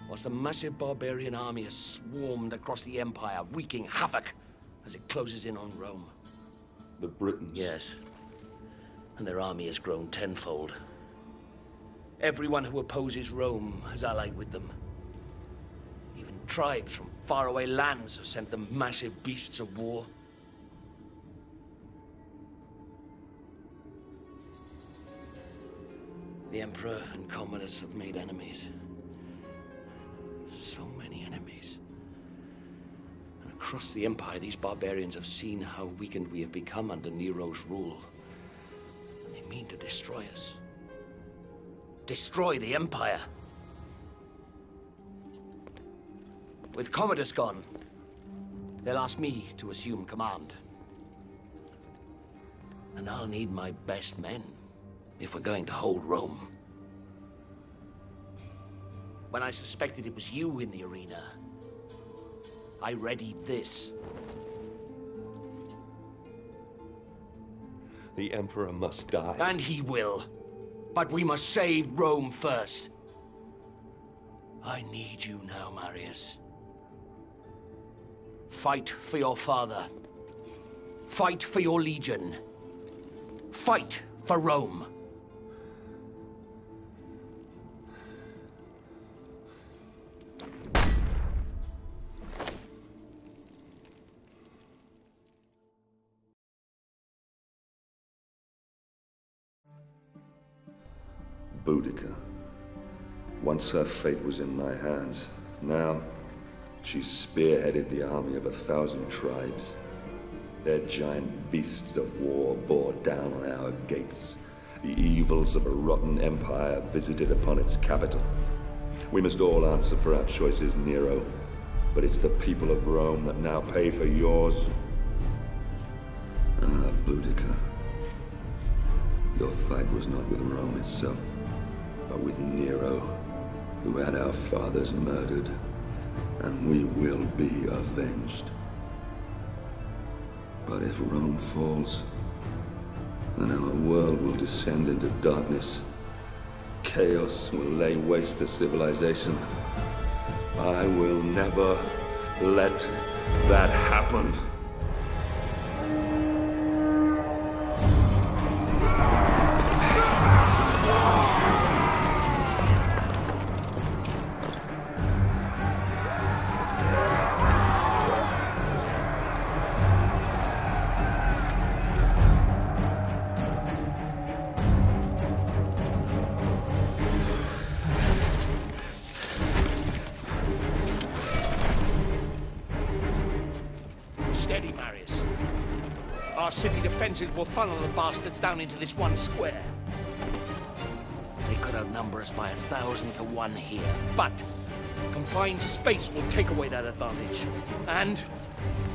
S7: whilst a massive barbarian army has swarmed across the Empire, wreaking havoc as it closes in on Rome.
S2: The Britons?
S7: Yes. And their army has grown tenfold. Everyone who opposes Rome has allied with them. Even tribes from faraway lands have sent them massive beasts of war. The Emperor and Commodus have made enemies. So many enemies. And across the Empire, these barbarians have seen how weakened we have become under Nero's rule. And they mean to destroy us. Destroy the Empire. With Commodus gone, they'll ask me to assume command. And I'll need my best men if we're going to hold Rome. When I suspected it was you in the arena, I readied this.
S2: The Emperor must die.
S7: And he will. But we must save Rome first. I need you now, Marius. Fight for your father. Fight for your legion. Fight for Rome.
S3: Boudica. Once her fate was in my hands. Now, she spearheaded the army of 1,000 tribes. Their giant beasts of war bore down on our gates. The evils of a rotten empire visited upon its capital. We must all answer for our choices, Nero. But it's the people of Rome that now pay for yours. Ah, Boudica. Your fight was not with Rome itself, but with Nero, who had our fathers murdered, and we will be avenged. But if Rome falls, then our world will descend into darkness. Chaos will lay waste to civilization. I will never let that happen.
S7: Steady, Marius. Our city defenses will funnel the bastards down into this one square. They could outnumber us by 1,000 to 1 here, but confined space will take away that advantage. And,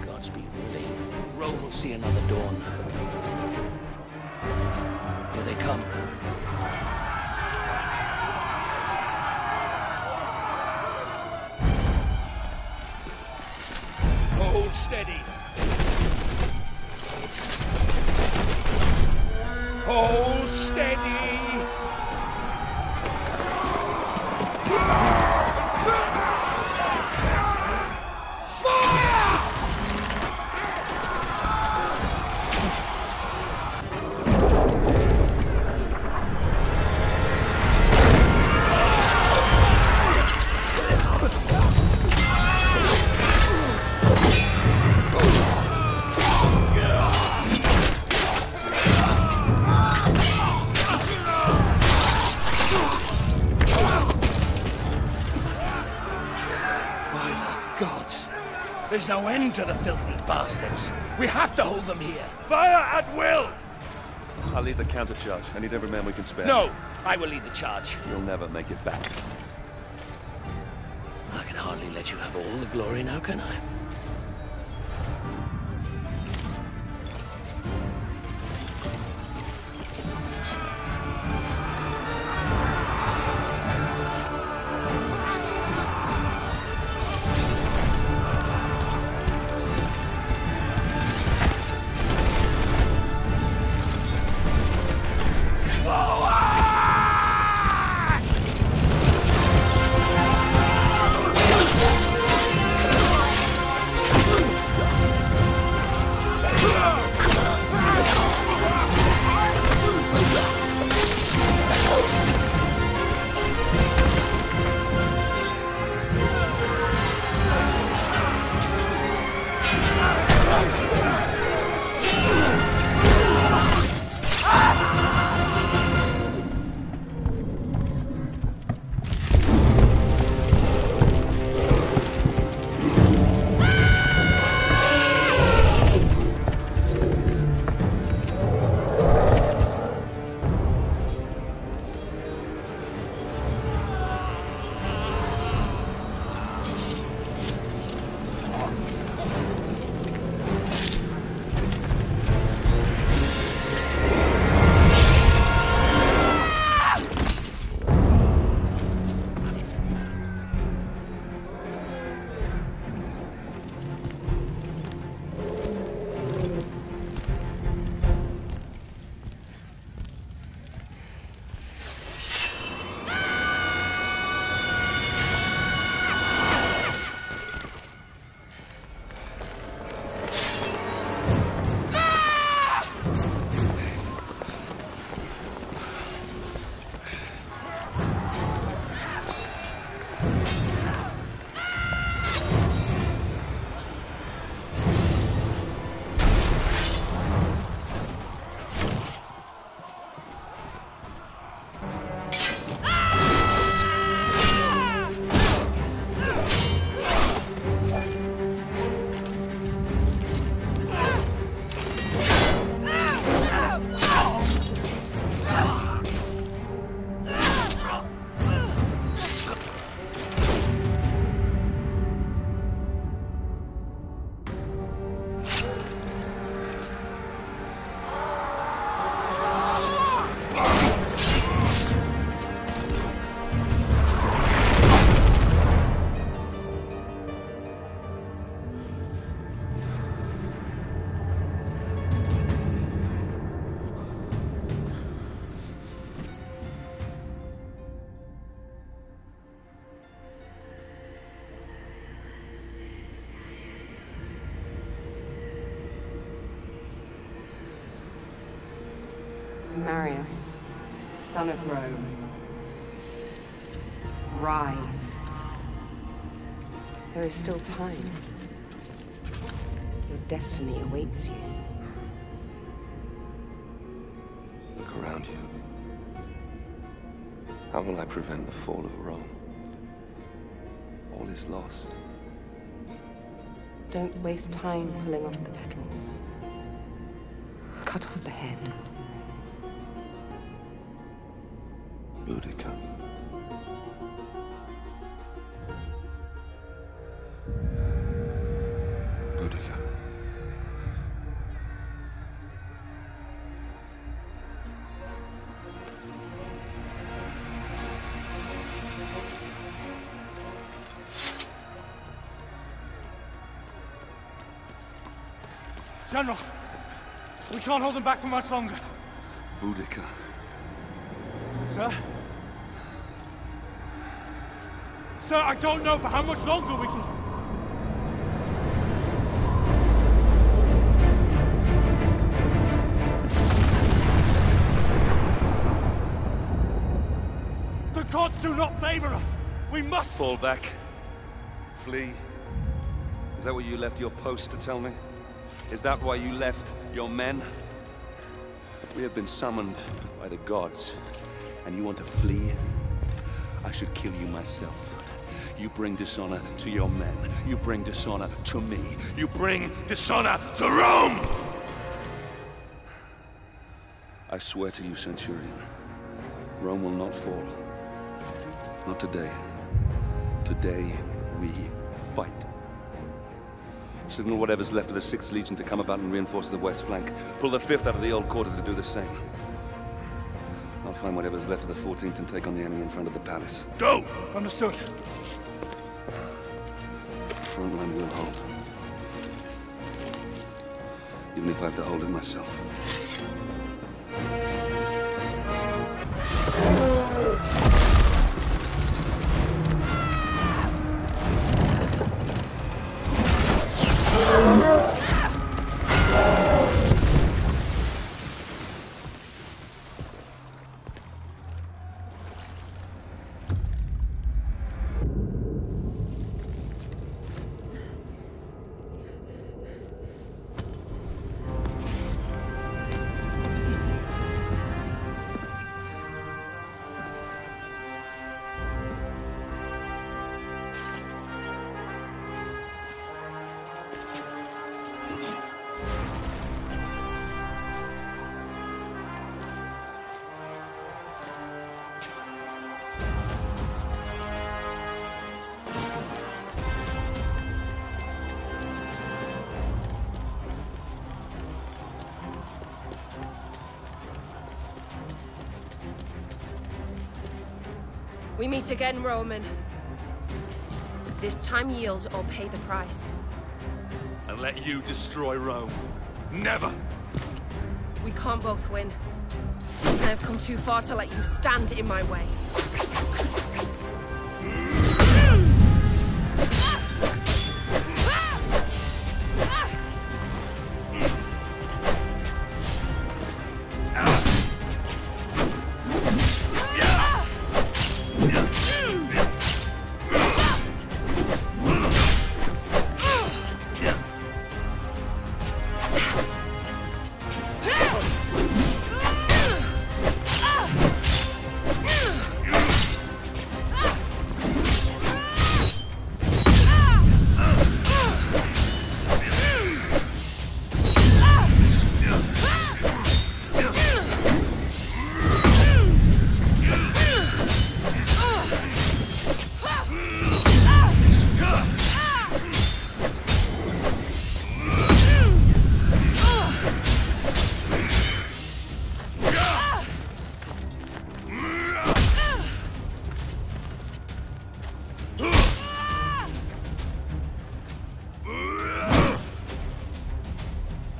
S7: Godspeed willing, Rome will see another dawn. Here they come. Hold steady. Hold steady.
S6: There's no end to the filthy bastards. We have to hold them here. Fire at will!
S2: I'll lead the countercharge. I need every man we can spare.
S6: No! I will lead the charge.
S2: You'll never make it back.
S6: I can hardly let you have all the glory now, can I?
S13: Marius, son of Rome. Rise. There is still time. Your destiny awaits you.
S2: Look around you. How will I prevent the fall of Rome? All is lost.
S13: Don't waste time pulling off the petals. Cut off the head.
S2: Boudica. Boudica.
S8: General, we can't hold them back for much longer.
S3: Boudica.
S8: Sir? Sir, I don't know for how much longer we can... The gods do not favor us! We must...
S3: Fall back. Flee. Is that what you left your post to tell me? Is that why you left your men? We have been summoned by the gods, and you want to flee? I should kill you myself.
S6: You bring dishonor to your men. You bring dishonor to me. You bring dishonor to Rome! I swear to you, Centurion, Rome will not fall. Not today. Today, we fight. Signal whatever's left of the 6th Legion to come about and reinforce the west flank. Pull the 5th out of the old quarter to do the same. I'll find whatever's left of the 14th and take on the enemy in front of the palace.
S11: Go! Understood.
S3: The front line will hold. Even if I have to hold it myself.
S18: We meet again, Roman. This time yield or pay the price.
S6: And let you destroy Rome. Never!
S18: We can't both win. I have come too far to let you stand in my way.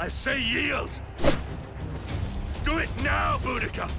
S6: I say yield! Do it now, Boudica!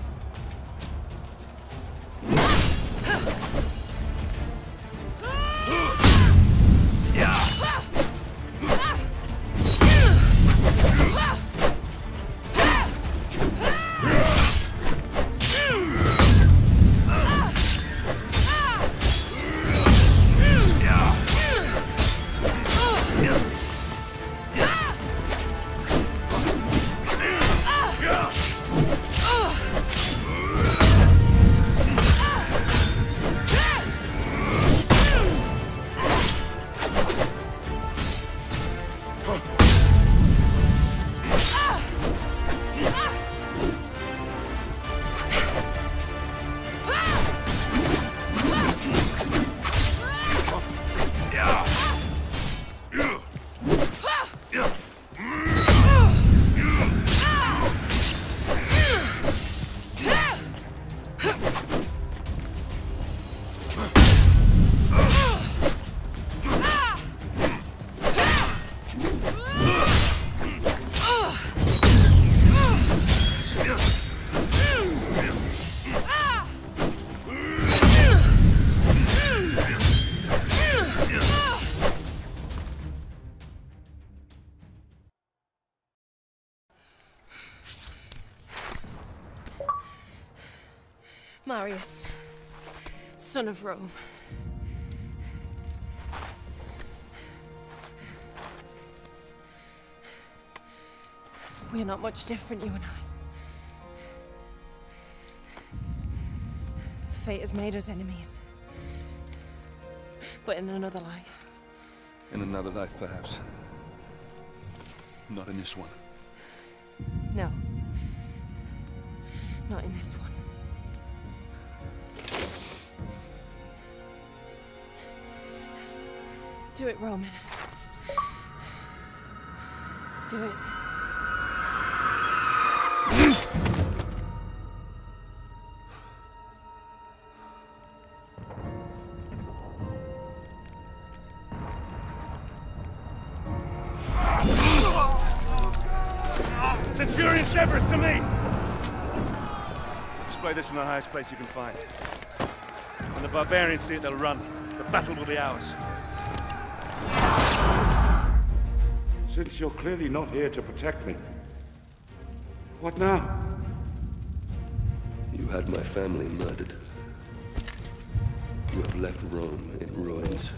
S18: Marius, son of Rome. We are not much different, you and I. Fate has made us enemies. but in another life.
S3: In another life, perhaps. Not in this one.
S18: No. Not in this one. Do it, Roman. Do it.
S6: Centurion Severus, to me! Display this from the highest place you can find. When the barbarians see it, they'll run. The battle will be ours.
S12: Since you're clearly not here to protect me, what now?
S2: You had my family murdered. You have left Rome in ruins.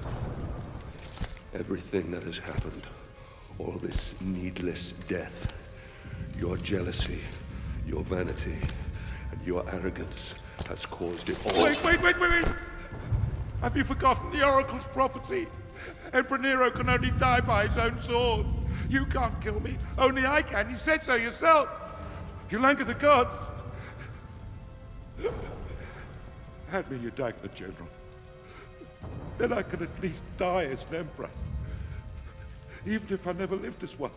S2: Everything that has happened, all this needless death, your jealousy, your vanity, and your arrogance has caused it all.
S12: Wait! Have you forgotten the Oracle's prophecy? Emperor Nero can only die by his own sword. You can't kill me, only I can. You said so yourself. You'll anger the gods. Hand me your dagger, General. Then I can at least die as an emperor. Even if I never lived as one.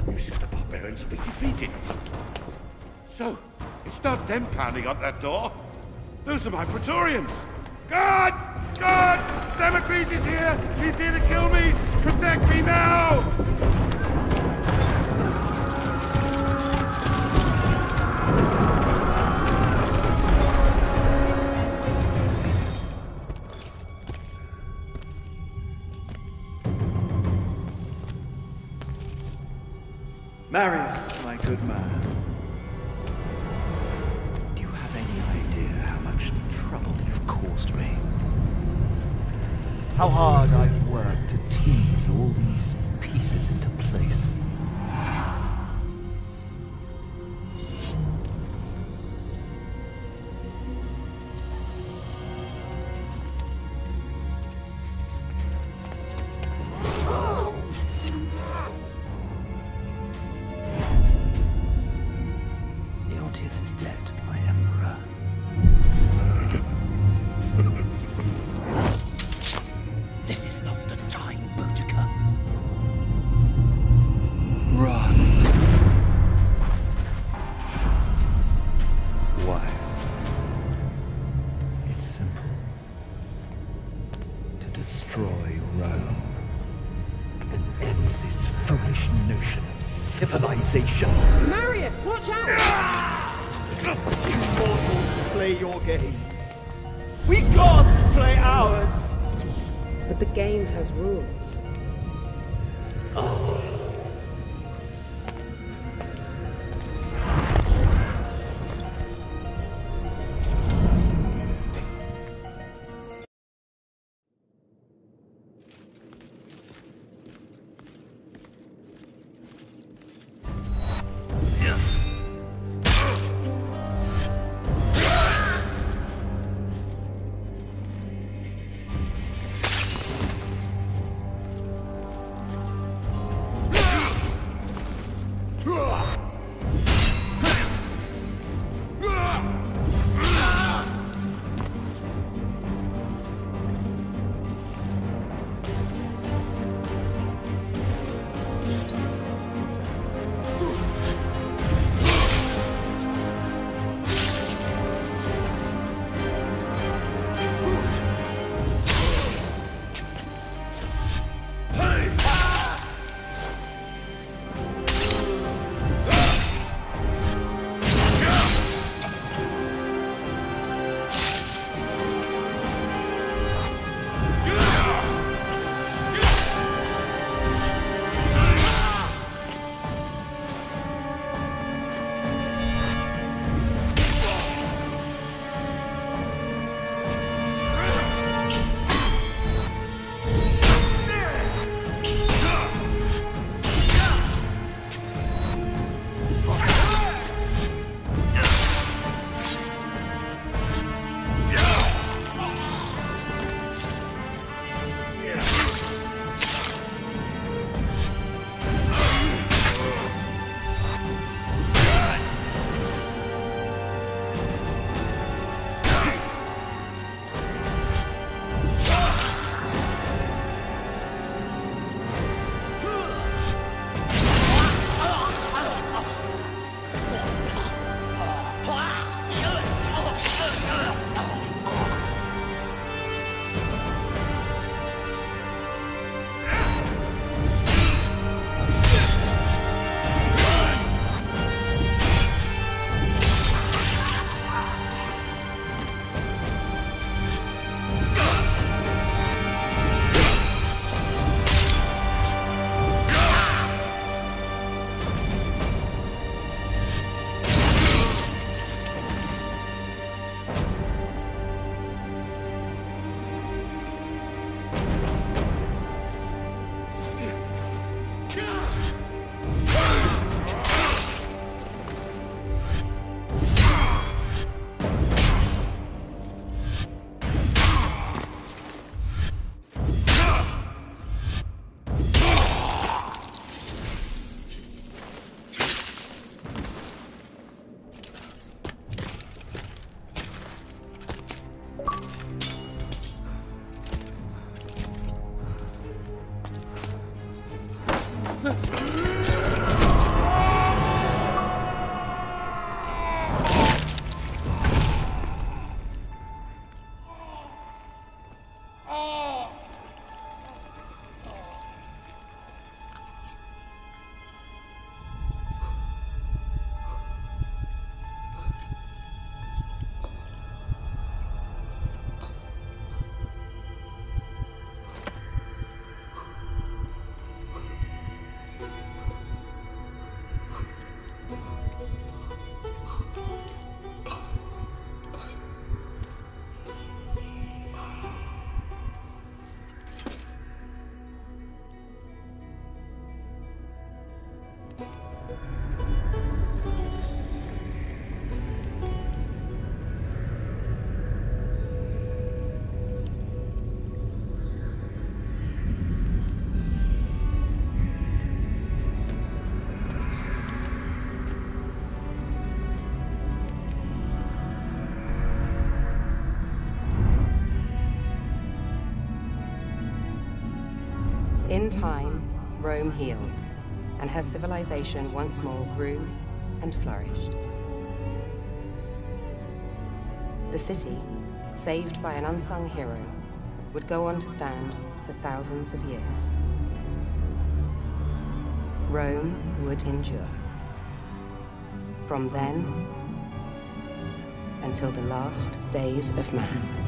S12: You said the barbarians have been defeated. So, it's not them pounding on that door. Those are my Praetorians. Guards! Guards! Damocles is here! He's here to kill me! Protect me now!
S19: Marius, my good man. Do you have any idea how much trouble you've caused me? How hard I've worked to tease all these pieces into place. Is dead, my emperor. This is not the time, Boudica. Run. Why? It's simple. To destroy Rome and end this foolish notion of civilization.
S18: Marius, watch out!
S8: You mortals play your games. We gods play ours.
S13: But the game has rules.
S8: Oh.
S13: In time, Rome healed, and her civilization once more grew and flourished. The city, saved by an unsung hero, would go on to stand for thousands of years. Rome would endure. From then until the last days of man.